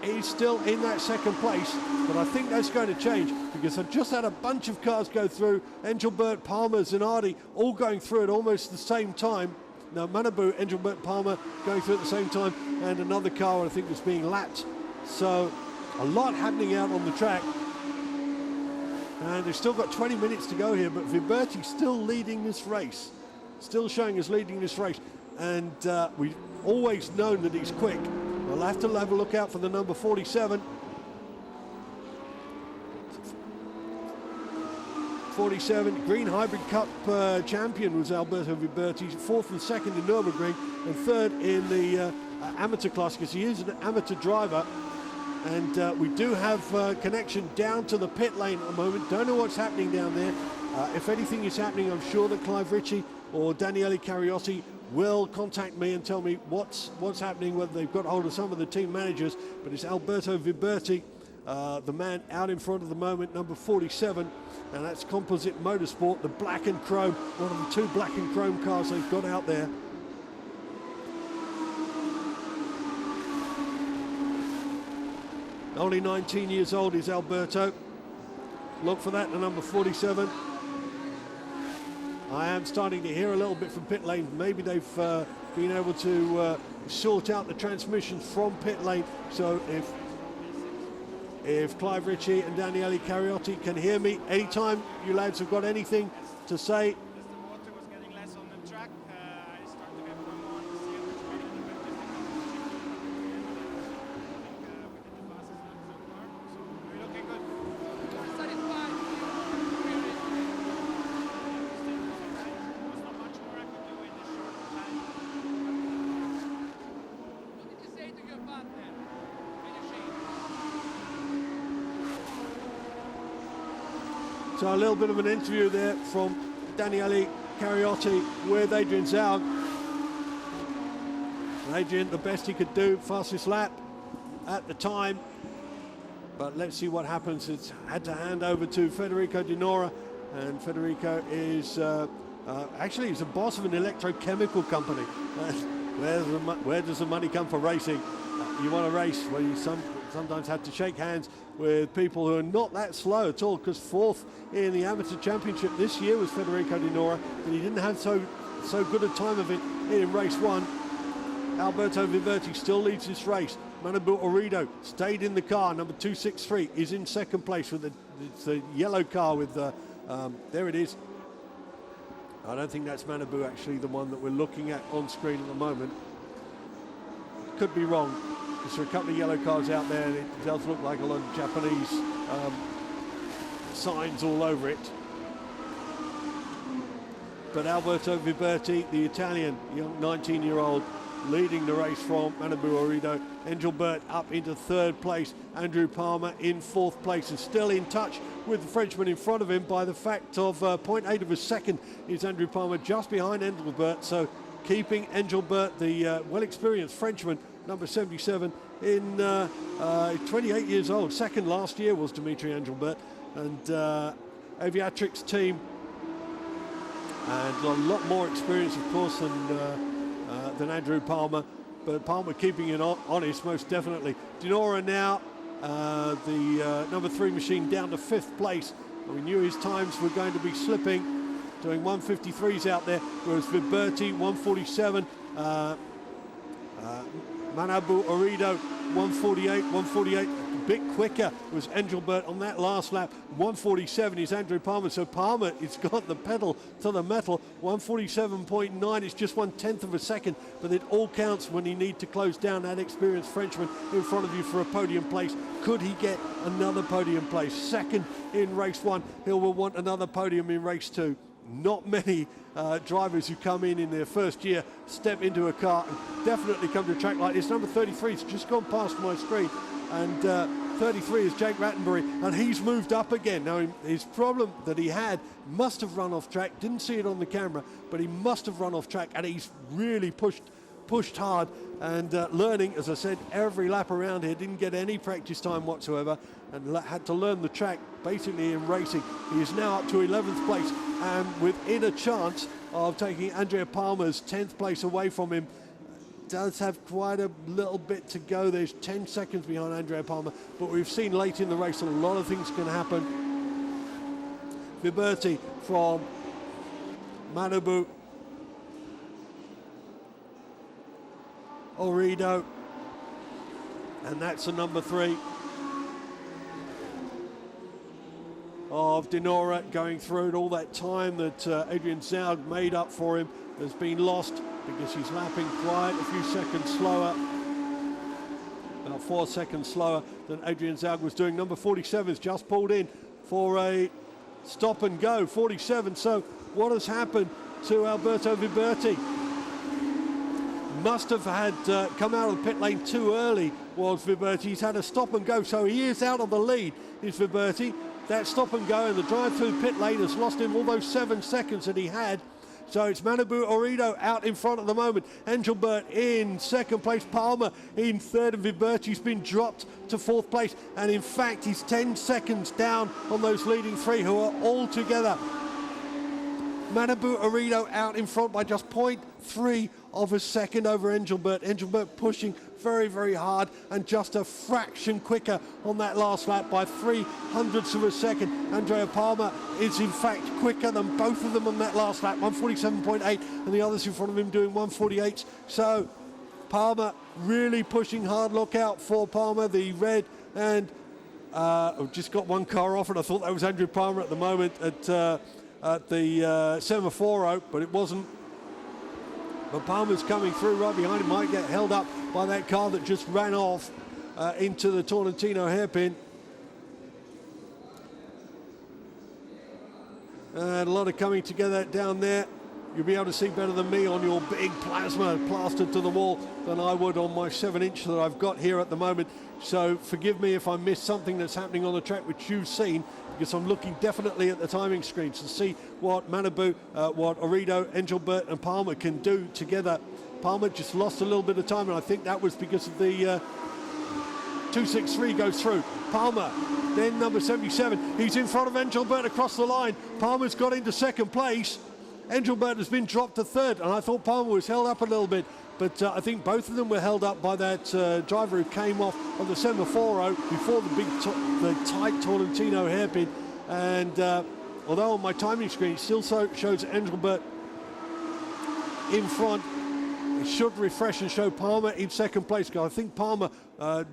is still in that 2nd place, but I think that's going to change because I've just had a bunch of cars go through. Engelbert, Palmer, Zanardi all going through at almost the same time. Now Manabu, Engelbert, Palmer going through at the same time, and another car I think was being lapped. So a lot happening out on the track. And they've still got 20 minutes to go here, but Viberti still leading this race. Still showing us leading this race. And we've always known that he's quick. We'll have to have a look out for the number 47. 47, Green Hybrid Cup champion was Alberto Viberti, 4th and 2nd in Nürburgring, and 3rd in the amateur class because he is an amateur driver. And we do have connection down to the pit lane at the moment. Don't know what's happening down there. If anything is happening, I'm sure that Clive Ritchie or Daniele Cariotti will contact me and tell me what's happening, whether they've got hold of some of the team managers. But it's Alberto Viberti, the man out in front at the moment, number 47, and that's Composite Motorsport, the black and chrome, one of the 2 black and chrome cars they've got out there. Only 19 years old is Alberto. Look for that, the number 47. I am starting to hear a little bit from pit lane. Maybe they've been able to sort out the transmissions from pit lane. So if Clive Ritchie and Daniele Cariotti can hear me, anytime you lads have got anything to say. So a little bit of an interview there from Daniele Cariotti with Adrian Zaug. And Adrian, the best he could do, fastest lap at the time. But let's see what happens. It's had to hand over to Federico Dinora, and Federico is actually he's a boss of an electrochemical company. Where does the money come for racing? You want to race where you sometimes have to shake hands with people who are not that slow at all, because 4th in the amateur championship this year was Federico Dinora, but he didn't have so good a time of it in race 1. Alberto Viberti still leads this race. Manabu Orido stayed in the car. Number 263 is in 2nd place with the yellow car with there it is. I don't think that's Manabu, actually, the one that we're looking at on screen at the moment. Could be wrong. There's a couple of yellow cars out there, and it does look like a lot of Japanese signs all over it. But Alberto Viberti, the Italian, young 19-year-old, leading the race from Manabu Orido. Engelbert up into 3rd place. Andrew Palmer in 4th place, and still in touch with the Frenchman in front of him by the fact of 0.8 of a second is Andrew Palmer just behind Engelbert. So keeping Engelbert, the well-experienced Frenchman, number 77, in 28 years old. 2nd last year was Dimitri Engelbert, and Aviatrix team, and a lot more experience, of course, than Andrew Palmer, but Palmer keeping it honest, most definitely. Dinora now, the number 3 machine, down to 5th place. And we knew his times were going to be slipping, doing 153s out there, whereas Viberti, 147, Manabu Orido, 148, a bit quicker was Engelbert on that last lap. 147 is Andrew Palmer, so Palmer has got the pedal to the metal. 147.9, it's just 1/10 of a second, but it all counts when you need to close down that experienced Frenchman in front of you for a podium place. Could he get another podium place? 2nd in race 1, he will want another podium in race 2. not many drivers who come in their first year step into a car and definitely come to a track like this. Number 33 has just gone past my screen, and 33 is Jake Rattenbury, and he's moved up again. Now, his problem that he had must have run off track. Didn't see it on the camera, but he must have run off track, and he's really pushed hard and learning, as I said, every lap around here. Didn't get any practice time whatsoever and had to learn the track basically in racing. He is now up to 11th place and within a chance of taking Andrea Palmer's 10th place away from him. Does have quite a little bit to go. There's 10 seconds behind Andrea Palmer, but we've seen late in the race a lot of things can happen. Viberti from Manabu, Orido, and that's the number 3 of Dinora going through it. All that time that Adrian Zaug made up for him has been lost because he's lapping quite a few seconds slower, about 4 seconds slower than Adrian Zaug was doing. Number 47 has just pulled in for a stop and go, 47. So what has happened to Alberto Viberti? Must have had come out of the pit lane too early, was Viberti. He's had a stop and go, so he is out of the lead, is Viberti. That stop and go and the drive through the pit lane has lost him all those 7 seconds that he had. So it's Manabu Orido out in front at the moment. Engelbert in second place, Palmer in third, and Viberti's been dropped to 4th place. And in fact, he's 10 seconds down on those leading 3 who are all together. Manabu Orido out in front by just 0.3 of a second over Engelbert. Engelbert pushing very, very hard and just a fraction quicker on that last lap by 0.03 of a second. Andrea Palmer is in fact quicker than both of them on that last lap, 147.8, and the others in front of him doing 148. So Palmer really pushing hard. Look out for Palmer, the red, and I've just got one car off, and I thought that was Andrea Palmer at the moment at the Semaphore, but it wasn't. But Palmer's coming through right behind him, might get held up by that car that just ran off into the Tolentino hairpin. And a lot of coming together down there. You'll be able to see better than me on your big plasma plastered to the wall than I would on my 7-inch that I've got here at the moment. So forgive me if I missed something that's happening on the track which you've seen, because I'm looking definitely at the timing screens to see what Manabu, what Orido, Engelbert and Palmer can do together. Palmer just lost a little bit of time, and I think that was because of the 263 goes through. Palmer, then number 77. He's in front of Engelbert across the line. Palmer's got into second place. Engelbert has been dropped to third, and I thought Palmer was held up a little bit, but I think both of them were held up by that driver who came off on the Semaphore before the tight Tolentino hairpin. And although on my timing screen it still shows Engelbert in front, it should refresh and show Palmer in second place. I think Palmer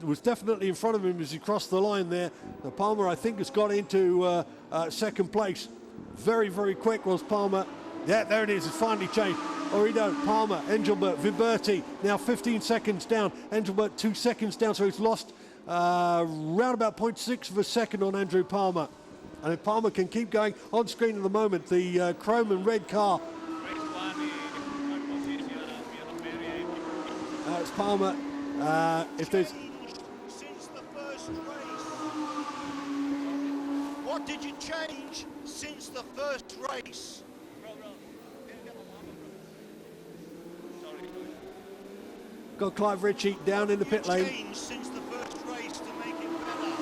was definitely in front of him as he crossed the line there. Now Palmer, I think, has got into second place. Very, very quick was Palmer. Yeah, there it is. It's finally changed. Orido, Palmer, Engelbert, Viberti, now 15 seconds down. Engelbert 2 seconds down, so he's lost round about 0.6 of a second on Andrew Palmer. And if Palmer can keep going on screen at the moment, the chrome and red car. It's Palmer. If there's... Since the first race. What did you change since the first race? Got Clive Ritchie down in the pit lane. Changed since the first race to make it better.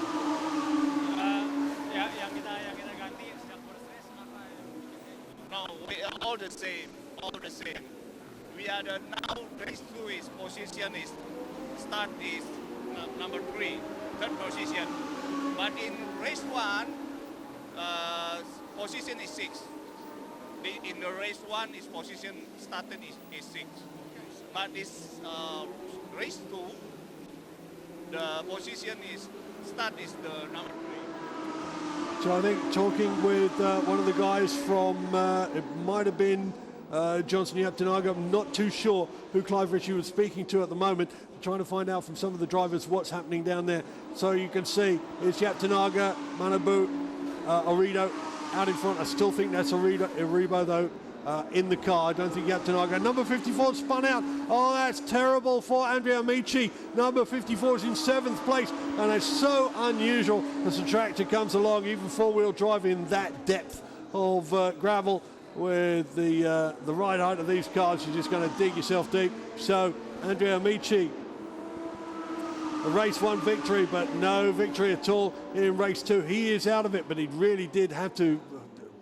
No, we are all the same. All the same. We are the now race 2 is position is start is number 3, third position. But in race 1, position is 6. In the race 1, is position started is 6. But this race 2, the position is start is the number 3. So I think talking with one of the guys from, it might have been Johnson Yaptanaga, I'm not too sure who Clive Ritchie was speaking to at the moment, trying to find out from some of the drivers what's happening down there. So you can see it's Yaptanaga, Manabu, Orido, out in front. I still think that's Aribo though. In the car, I don't think you have to argue. Number 54 spun out. Oh, that's terrible for Andrea Amici. Number 54 is in 7th place, and it's so unusual as the tractor comes along, even four-wheel drive in that depth of gravel. With the ride height of these cars, you're just going to dig yourself deep. So Andrea Amici, a race 1 victory, but no victory at all in race 2. He is out of it, but he really did have to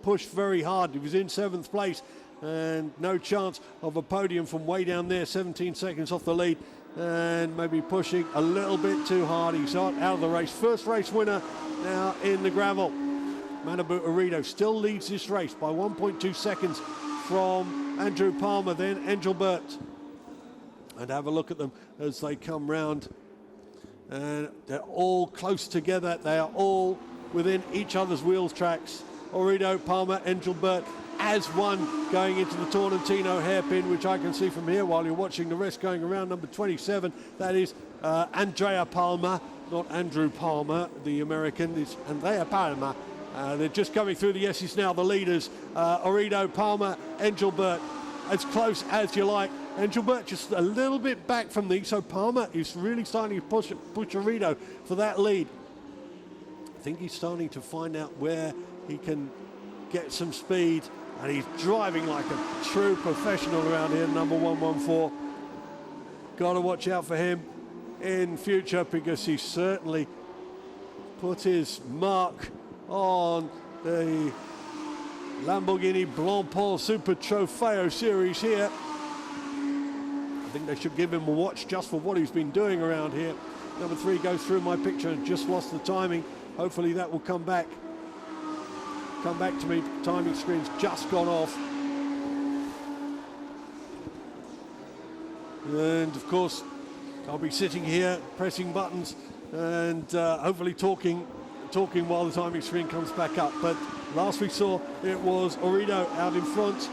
push very hard. He was in 7th place and no chance of a podium from way down there, 17 seconds off the lead, and maybe pushing a little bit too hard. He's out of the race. First race winner now in the gravel. Manabu Arido still leads this race by 1.2 seconds from Andrew Palmer, then Engelbert. And have a look at them as they come round. And they're all close together. They are all within each other's wheels tracks. Arido, Palmer, Engelbert as one going into the Torrentino hairpin, which I can see from here while you're watching the rest going around. Number 27, that is Andrea Palmer, not Andrew Palmer, the American. It's Andrea Palmer. They're just coming through the S's now, the leaders. Arido, Palmer, Engelbert, as close as you like. Engelbert just a little bit back from these, so Palmer is really starting to push Arido for that lead. I think he's starting to find out where he can get some speed, and he's driving like a true professional around here, number 114. Got to watch out for him in future, because he certainly put his mark on the Lamborghini Blancpain Super Trofeo series here. I think they should give him a watch just for what he's been doing around here. Number 3 goes through my picture and just lost the timing. Hopefully that will come back to me. Timing screen's just gone off. And of course, I'll be sitting here pressing buttons and hopefully talking while the timing screen comes back up. But last we saw, it was Arido out in front.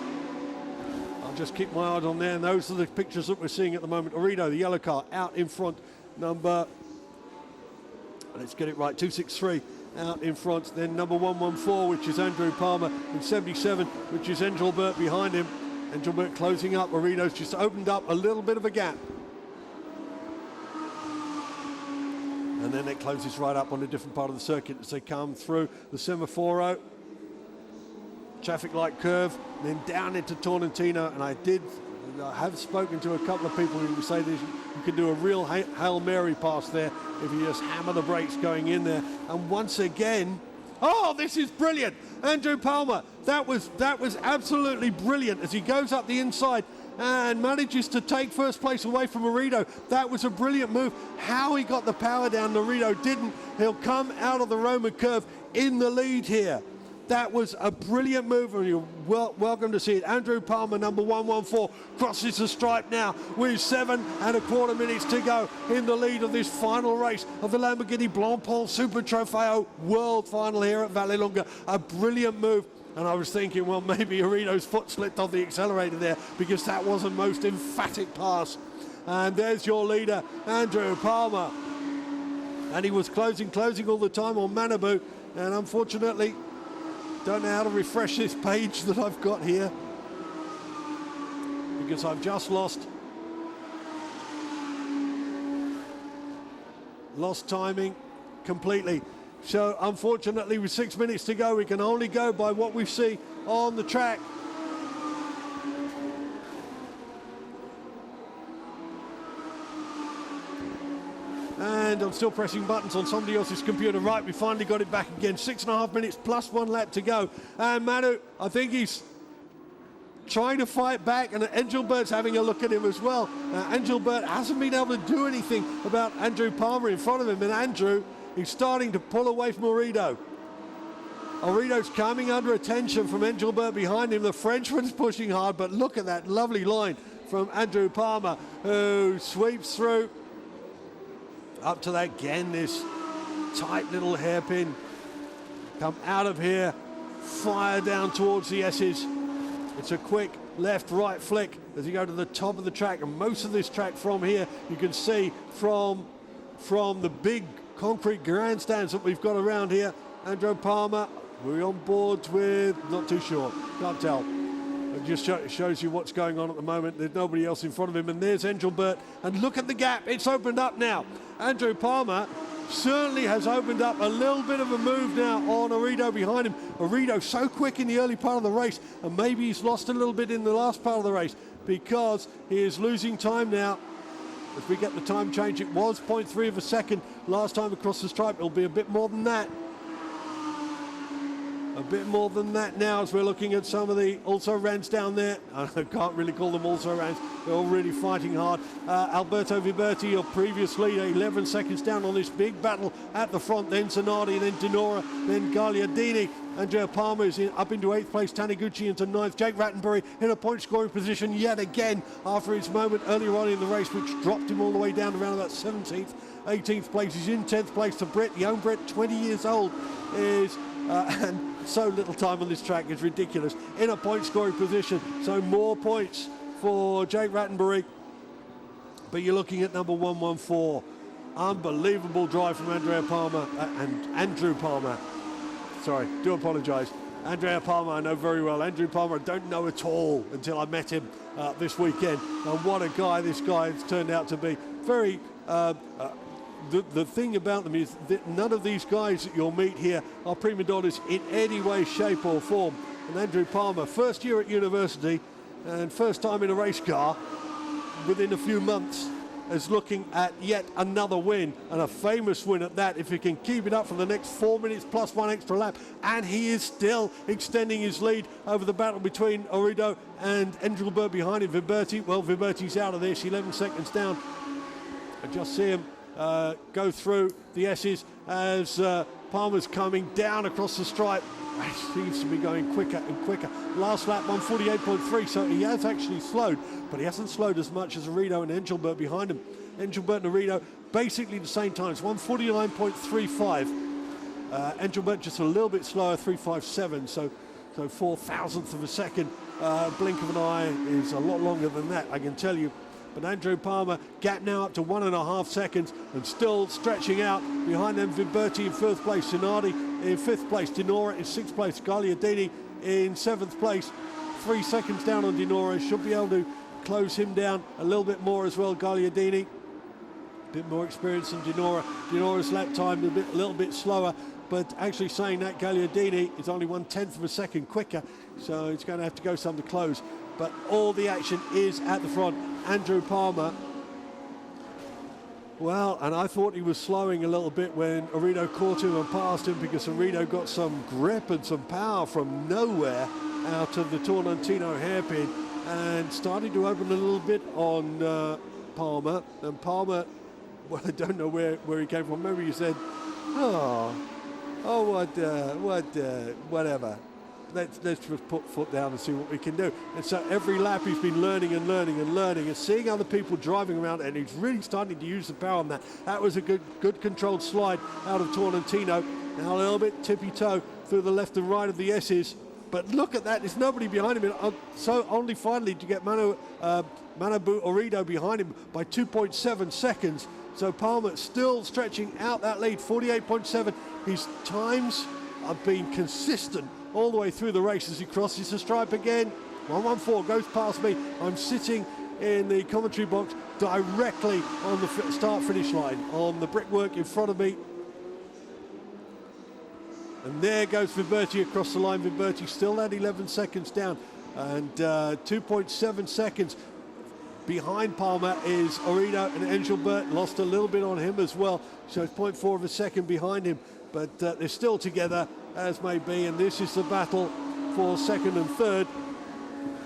I'll just keep my eyes on there, and those are the pictures that we're seeing at the moment. Arido, the yellow car, out in front. Number, let's get it right, 263 out in front. Then number 114, which is Andrew Palmer, and 77, which is Engelbert behind him. Engelbert closing up. Arido's just opened up a little bit of a gap. And then it closes right up on a different part of the circuit as they come through the Semaforo. Traffic light curve, then down into Torrentino. And I have spoken to a couple of people who say that you can do a real Hail Mary pass there if you just hammer the brakes going in there. And once again, oh, this is brilliant. Andrew Palmer, that was absolutely brilliant as he goes up the inside and manages to take first place away from Arido. That was a brilliant move. How he got the power down, Arido didn't. He'll come out of the Roman curve in the lead here. That was a brilliant move, and you're welcome to see it. Andrew Palmer, number 114, crosses the stripe now with 7.25 minutes to go in the lead of this final race of the Lamborghini Blancpain Super Trofeo World Final here at Vallelunga. A brilliant move. And I was thinking, well, maybe Arido's foot slipped off the accelerator there, because that was a most emphatic pass. And there's your leader, Andrew Palmer. And he was closing all the time on Manabu. And unfortunately, don't know how to refresh this page that I've got here, because I've just lost timing completely. So unfortunately, with 6 minutes to go, we can only go by what we see on the track. And I'm still pressing buttons on somebody else's computer. Right, we finally got it back again. 6.5 minutes plus 1 lap to go. And Manu, I think he's trying to fight back, and Engelbert's having a look at him as well. Engelbert hasn't been able to do anything about Andrew Palmer in front of him, and Andrew, he's starting to pull away from Arido. Arido's coming under attention from Engelbert behind him. The Frenchman's pushing hard, but look at that lovely line from Andrew Palmer, who sweeps through up to that, again, this tight little hairpin. Come out of here, fire down towards the S's. It's a quick left-right flick as you go to the top of the track, and most of this track from here, you can see from the big concrete grandstands that we've got around here. Andrew Palmer We're on board with, not too sure, can't tell. It just shows you what's going on at the moment. There's nobody else in front of him, and there's Engelbert. And look at the gap, it's opened up now. Andrew Palmer certainly has opened up a little bit of a move now on Orido behind him. Orido so quick in the early part of the race, and maybe he's lost a little bit in the last part of the race because he is losing time now. If we get the time change, it was 0.3 of a second last time across the stripe. It'll be a bit more than that. A bit more than that now as we're looking at some of the also-rans down there. I can't really call them also-rans. They're all really fighting hard. Alberto Viberti, your previous leader, 11 seconds down on this big battle at the front. Then Zanardi, then Dinora, then Gagliardini. Andrea Palmer is up into 8th place, Taniguchi into 9th. Jake Rattenbury in a point-scoring position yet again after his moment earlier on in the race, which dropped him all the way down to around about 17th, 18th place. He's in 10th place to Britt, young Britt, 20 years old, is and so little time on this track is ridiculous. In a point-scoring position, so more points for Jake Rattenbury. But you're looking at number 114. Unbelievable drive from Andrea Palmer and Andrew Palmer. Sorry, do apologise. Andrea Palmer I know very well. Andrew Palmer I don't know at all until I met him this weekend. And what a guy this guy has turned out to be. Very the thing about them is that none of these guys that you'll meet here are prima donnas in any way, shape or form. And Andrew Palmer, first year at university and first time in a race car within a few months, is looking at yet another win, and a famous win at that, if he can keep it up for the next 4 minutes plus one extra lap. And he is still extending his lead over the battle between Orido and Engelbert behind him. Viberti, well, Viberti's out of this, 11 seconds down. I just see him go through the S's as Palmer's coming down across the stripe. He seems to be going quicker and quicker. Last lap 148.3, so he has actually slowed, but he hasn't slowed as much as Orido and Engelbert behind him. Engelbert and Orido basically the same times, 149.35. Engelbert just a little bit slower, 357, so 4,000th of a second. Blink of an eye is a lot longer than that, I can tell you. But Andrew Palmer, gap now up to 1.5 seconds and still stretching out. Behind them, Viberti in 4th place, Sinardi in 5th place, Dinora in 6th place, Gagliardini in 7th place. 3 seconds down on Dinora, should be able to close him down a little bit more as well, Gagliardini. A bit more experience than Dinora. Dinora's lap time a little bit slower, but actually saying that, Gagliardini is only 1/10 of a second quicker, so it's going to have to go some to close. But all the action is at the front. Andrew Palmer, well, and I thought he was slowing a little bit when Orido caught him and passed him, because Orido got some grip and some power from nowhere out of the Tornantino hairpin and started to open a little bit on Palmer. And Palmer, well, I don't know where he came from. Maybe he said, whatever. Let's just put foot down and see what we can do. And so every lap he's been learning and learning and learning and seeing other people driving around, and he's really starting to use the power on that. That was a good controlled slide out of Tornantino. Now a little bit tippy-toe through the left and right of the S's. But look at that, there's nobody behind him. And so only finally to get Manabu Orido behind him by 2.7 seconds. So Palmer still stretching out that lead, 48.7. His times have been consistent all the way through the race as he crosses the stripe again. 114 goes past me. I'm sitting in the commentary box directly on the start-finish line, on the brickwork in front of me. And there goes Viberti across the line. Viberti still at 11 seconds down, and 2.7 seconds behind Palmer is Orido, and Engelbert lost a little bit on him as well, so it's 0.4 of a second behind him. But they're still together, as may be, and this is the battle for second and third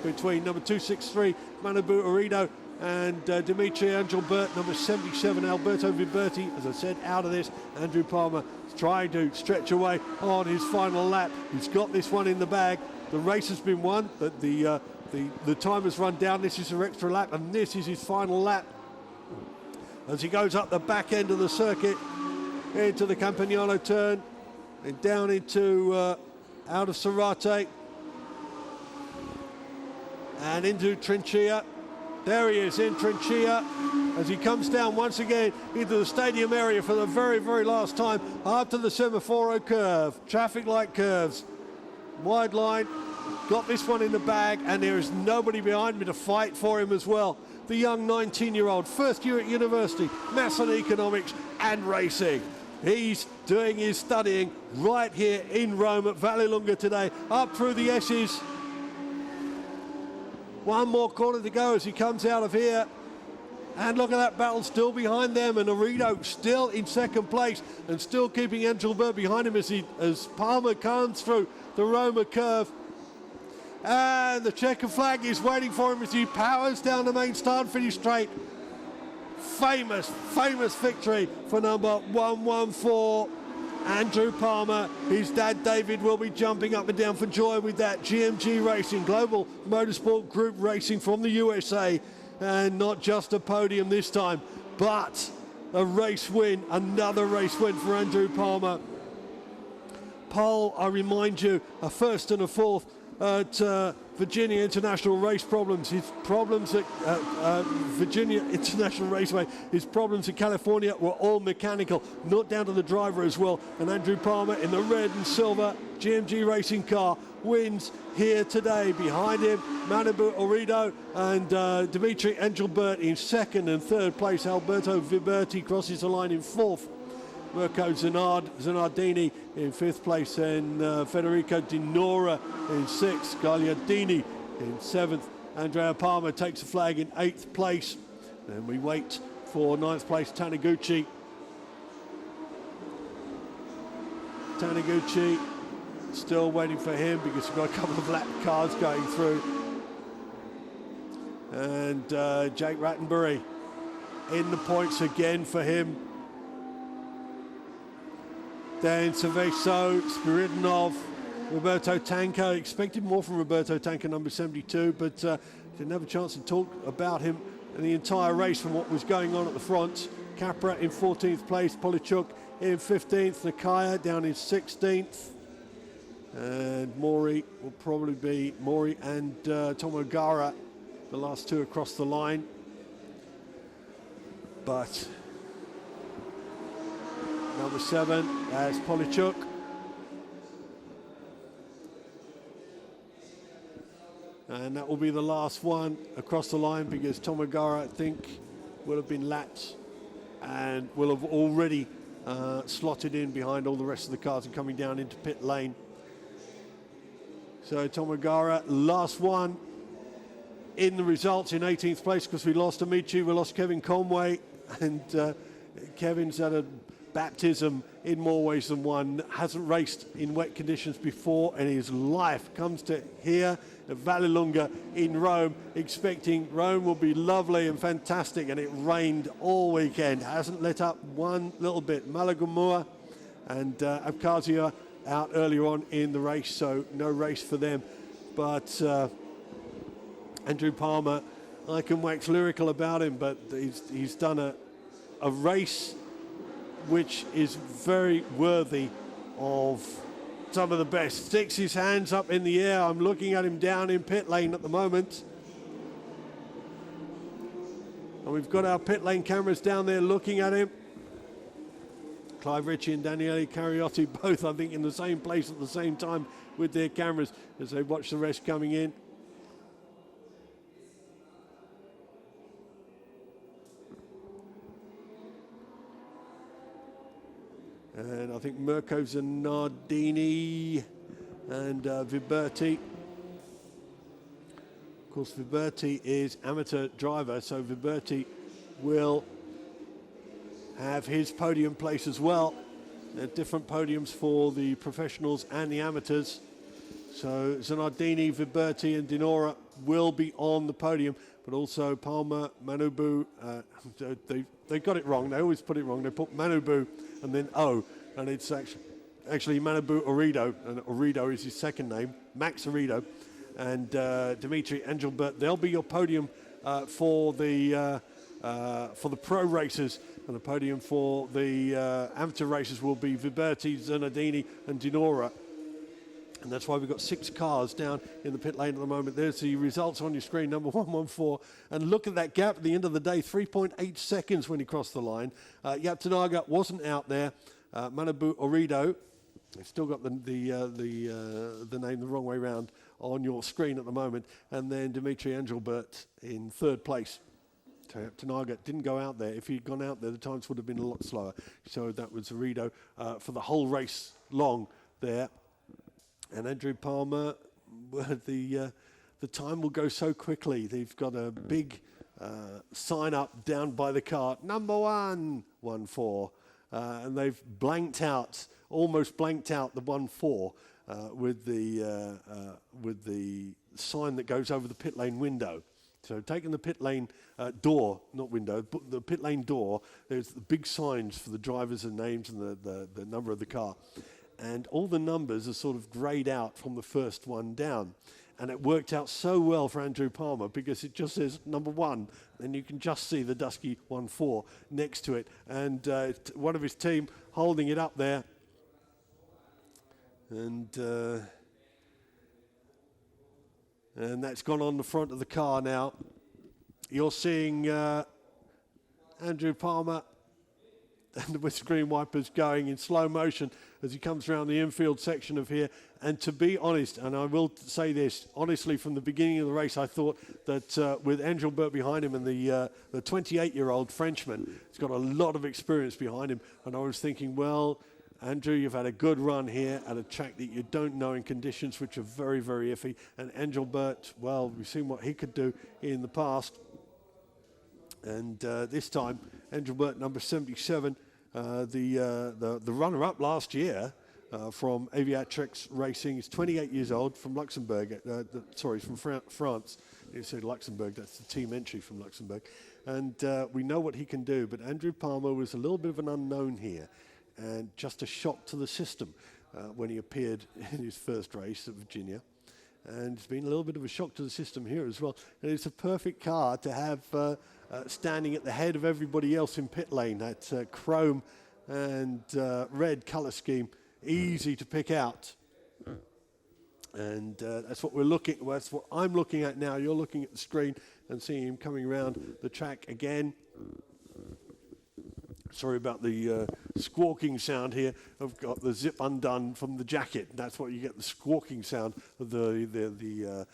between number 263, Manabu Orido, and Dimitri Engelbert, number 77, Alberto Viberti. As I said, out of this, Andrew Palmer is trying to stretch away on his final lap. He's got this one in the bag. The race has been won, but the time has run down. This is an extra lap, and this is his final lap as he goes up the back end of the circuit into the Campagnano turn and down into out of Cerate and into Trinchia. There he is in Trinchilla as he comes down once again into the stadium area for the very, very last time after the Semaforo curve. Traffic light curves. Wide line. Got this one in the bag, and there is nobody behind me to fight for him as well. The young 19-year-old, first year at university, maths and economics and racing. He's doing his studying right here in Rome at Vallelunga today, up through the S's. One more corner to go as he comes out of here. And look at that battle still behind them, and Orido still in second place and still keeping Engelbert behind him as Palmer comes through the Roma curve. And the checkered flag is waiting for him as he powers down the main start finish straight. Famous victory for number 114, Andrew Palmer. His dad David will be jumping up and down for joy with that. GMG Racing, Global Motorsport Group Racing from the USA. And not just a podium this time, but a race win, another race win for Andrew Palmer. Pole, I remind you, a first and a fourth at Virginia International Race Problems. His problems at Virginia International Raceway, his problems at California were all mechanical, not down to the driver as well. And Andrew Palmer in the red and silver GMG Racing car wins here today. Behind him, Manabu Orido and Dimitri Engelbert in second and third place. Alberto Viberti crosses the line in fourth. Mirko Zanardini in fifth place, and Federico Di Nora in sixth. Gagliardini in seventh. Andrea Palmer takes the flag in eighth place. And we wait for ninth place, Taniguchi. Taniguchi still waiting for him because we've got a couple of lap cars going through. And Jake Rattenbury in the points again for him. Then Cerveso, Spiridonov, Roberto Tanca. Expected more from Roberto Tanca, number 72, but didn't have a chance to talk about him in the entire race from what was going on at the front. Capra in 14th place, Polichuk in 15th, Nakaya down in 16th. And Mori will probably be Mori and Tomogara, the last two across the line. But number 7, that's Polichuk. And that will be the last one across the line because Tomogara, I think, will have been lapped and will have already slotted in behind all the rest of the cars and coming down into pit lane. So Tomogara, last one in the results in 18th place because we lost Amici, we lost Kevin Conway, and Kevin's had a baptism in more ways than one. Hasn't raced in wet conditions before in his life. Comes to here at Vallelunga in Rome, expecting Rome will be lovely and fantastic, and it rained all weekend. Hasn't let up one little bit. Malagumua and Abkhazia out earlier on in the race, so no race for them. But Andrew Palmer, I can wax lyrical about him, but he's done a race which is very worthy of some of the best. Sticks his hands up in the air. I'm looking at him down in pit lane at the moment. And we've got our pit lane cameras down there looking at him. Clive Ritchie and Daniele Cariotti both, I think, in the same place at the same time with their cameras as they watch the rest coming in. And I think Mirko Zanardini and Viberti. Of course, Viberti is amateur driver, so Viberti will have his podium place as well. There are different podiums for the professionals and the amateurs. So Zanardini, Viberti and Dinora will be on the podium, but also Palmer, Manubu. They got it wrong. They always put it wrong. They put Manubu and then O, and it's actually Manabu Orido, and Orido is his second name, Max Orido, and Dimitri Engelbert. They'll be your podium for the pro racers, and the podium for the amateur racers will be Viberti, Zanardini, and Dinora. And that's why we've got 6 cars down in the pit lane at the moment. There's the results on your screen, number 114. And look at that gap at the end of the day, 3.8 seconds when he crossed the line. Yap Tanaga wasn't out there. Manabu Orido, I've still got the name the wrong way round on your screen at the moment. And then Dimitri Angelbert in 3rd place. Tanaga didn't go out there. If he'd gone out there, the times would have been a lot slower. So that was Orido for the whole race long there. And Andrew Palmer, the time will go so quickly. They've got a big sign up down by the car, number 114, and they've almost blanked out the 14 with the sign that goes over the pit lane window. So taking the pit lane door, not window, but the pit lane door, there's the big signs for the drivers and names and the number of the car. And all the numbers are sort of greyed out from the first one down. And it worked out so well for Andrew Palmer because it just says number 1, and you can just see the dusky 1-4 next to it. And one of his team holding it up there. And that's gone on the front of the car now. You're seeing Andrew Palmer and the windscreen wipers going in slow motion as he comes around the infield section of here. And to be honest, and I will say this, honestly, from the beginning of the race, I thought that with Angelbert behind him and the 28-year-old Frenchman, he's got a lot of experience behind him. And I was thinking, well, Andrew, you've had a good run here at a track that you don't know in conditions which are very, very iffy. And Angelbert, well, we've seen what he could do in the past. And this time, Angelbert, number 77, the runner-up last year from Aviatrix Racing, is 28 years old, from Luxembourg. From France. You said Luxembourg, that's the team entry from Luxembourg. And we know what he can do, but Andrew Palmer was a little bit of an unknown here, and just a shock to the system when he appeared in his first race at Virginia. And it's been a little bit of a shock to the system here as well. And it's a perfect car to have standing at the head of everybody else in pit lane. That chrome and red colour scheme, easy to pick out. And that's what that's what I'm looking at now. You're looking at the screen and seeing him coming around the track again. Sorry about the squawking sound here. I've got the zip undone from the jacket. That's what you get, the squawking sound of the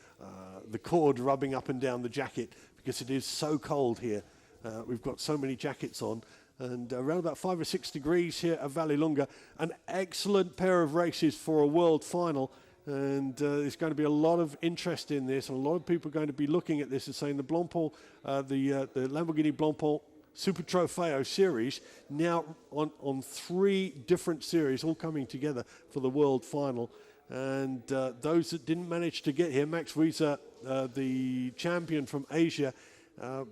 cord rubbing up and down the jacket, because it is so cold here. We've got so many jackets on. And around about 5 or 6 degrees here at Vallelunga. An excellent pair of races for a world final. And there's going to be a lot of interest in this. And a lot of people are going to be looking at this and saying the Blancpain, the Lamborghini Blancpain Super Trofeo series, now on 3 different series, all coming together for the world final. And those that didn't manage to get here, Max Wieser, the champion from Asia,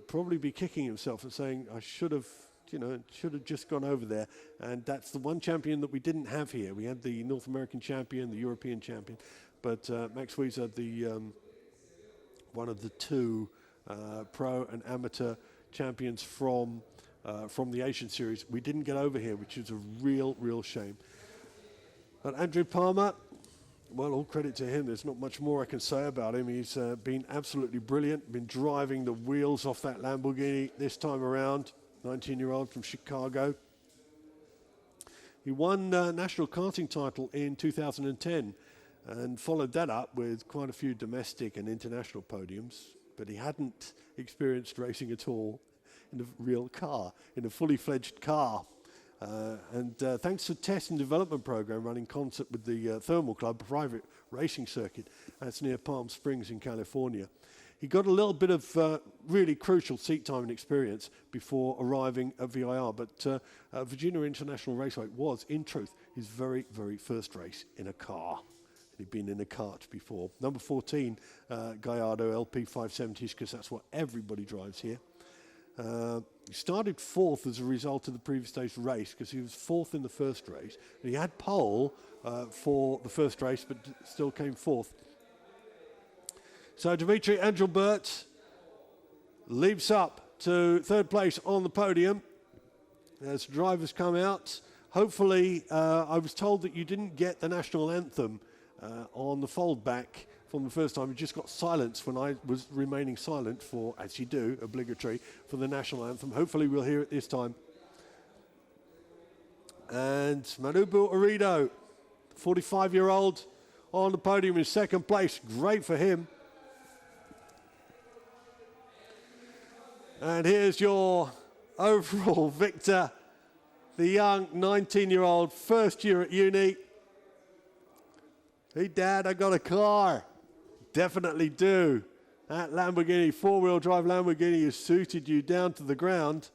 probably be kicking himself and saying, I should have just gone over there. And that's the one champion that we didn't have here. We had the North American champion, the European champion, but Max Wieser, the one of the 2 pro and amateur champions from the Asian series, we didn't get over here, which is a real shame. But Andrew Palmer, well, all credit to him. There's not much more I can say about him. He's been absolutely brilliant, been driving the wheels off that Lamborghini this time around. 19-year-old from Chicago. He won national karting title in 2010 and followed that up with quite a few domestic and international podiums, but he hadn't experienced racing at all in a real car, in a fully fledged car. And thanks to test and development program run in concert with the Thermal Club, a private racing circuit, that's near Palm Springs in California. He got a little bit of really crucial seat time and experience before arriving at VIR, but Virginia International Raceway was, in truth, his very, very first race in a car. He'd been in a kart before. Number 14, Gallardo LP570s, because that's what everybody drives here. He started 4th as a result of the previous day's race, because he was 4th in the first race. He had pole for the first race, but still came 4th. So Dimitri Angelbert leaps up to 3rd place on the podium as drivers come out. Hopefully, I was told that you didn't get the national anthem on the fold back from the first time. He just got silence when I was remaining silent for, as you do, obligatory, for the national anthem. Hopefully we'll hear it this time. And Manubu Arido, 45-year-old, on the podium in second place. Great for him. And here's your overall victor, the young 19-year-old, first year at uni. Hey, Dad, I got a car. Definitely do. That Lamborghini, four-wheel drive Lamborghini, has suited you down to the ground.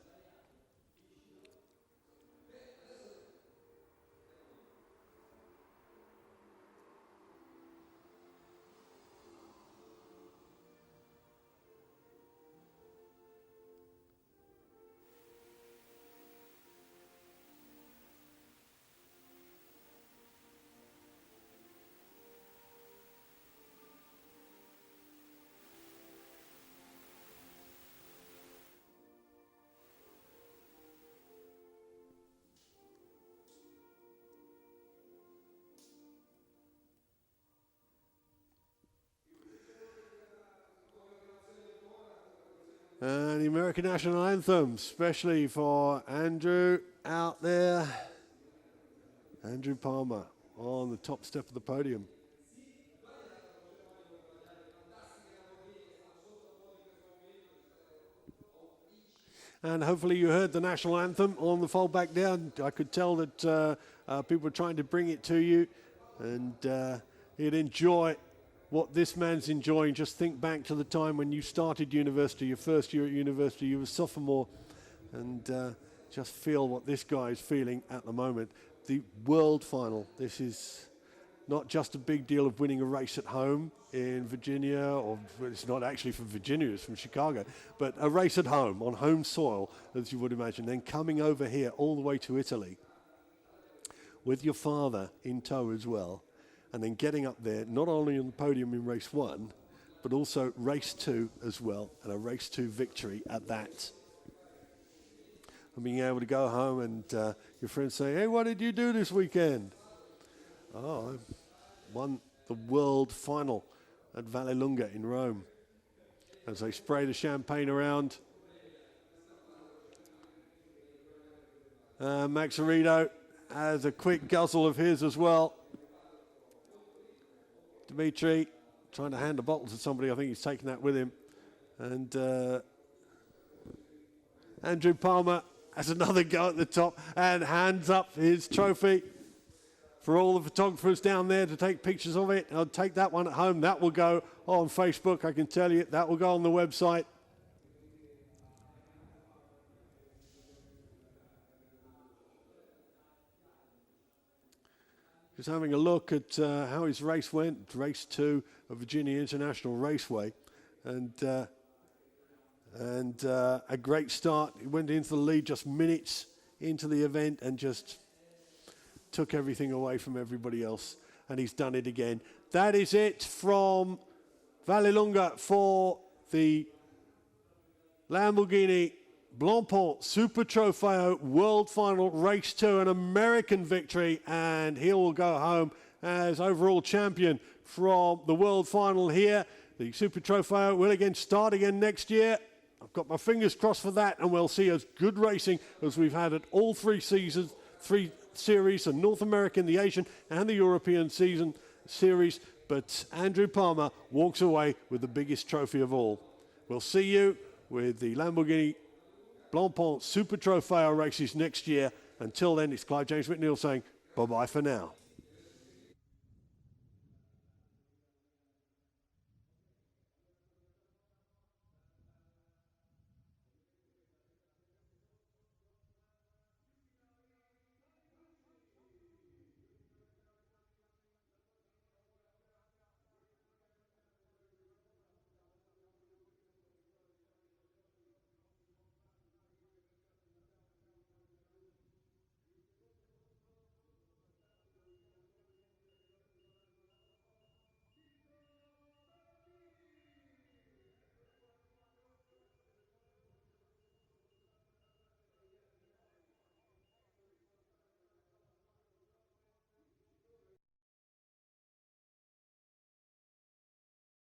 And the American National Anthem, especially for Andrew out there. Andrew Palmer on the top step of the podium. And hopefully you heard the national anthem on the fold back down. I could tell that people were trying to bring it to you, and you'd enjoy what this man's enjoying. Just think back to the time when you started university, your first year at university, you were a sophomore, and just feel what this guy is feeling at the moment. The world final. This is not just a big deal of winning a race at home in Virginia, or it's not actually from Virginia, it's from Chicago, but a race at home, on home soil, as you would imagine, then coming over here all the way to Italy with your father in tow as well, and then getting up there, not only on the podium in race one, but also race two as well, and a race two victory at that. And being able to go home and your friends say, hey, what did you do this weekend? Oh, I won the world final at Vallelunga in Rome. As they spray the champagne around. Max Arido has a quick guzzle of his as well. Dimitri trying to hand a bottle to somebody. I think he's taking that with him. And Andrew Palmer has another go at the top and hands up his trophy for all the photographers down there to take pictures of it. I'll take that one at home. That will go on Facebook, I can tell you. That will go on the website. Just having a look at how his race went. Race 2 of Virginia International Raceway. And a great start. He went into the lead just minutes into the event and just took everything away from everybody else. And he's done it again. That is it from Vallelunga for the Lamborghini Blancpain Super Trofeo World Final Race 2, an American victory, and he will go home as overall champion from the World Final here. The Super Trofeo will again start again next year. I've got my fingers crossed for that, and we'll see as good racing as we've had at all three seasons, three series, the North American, the Asian, and the European series. But Andrew Palmer walks away with the biggest trophy of all. We'll see you with the Lamborghini Blancpain Super Trofeo races next year. Until then, it's Clive James McNeil saying bye-bye for now.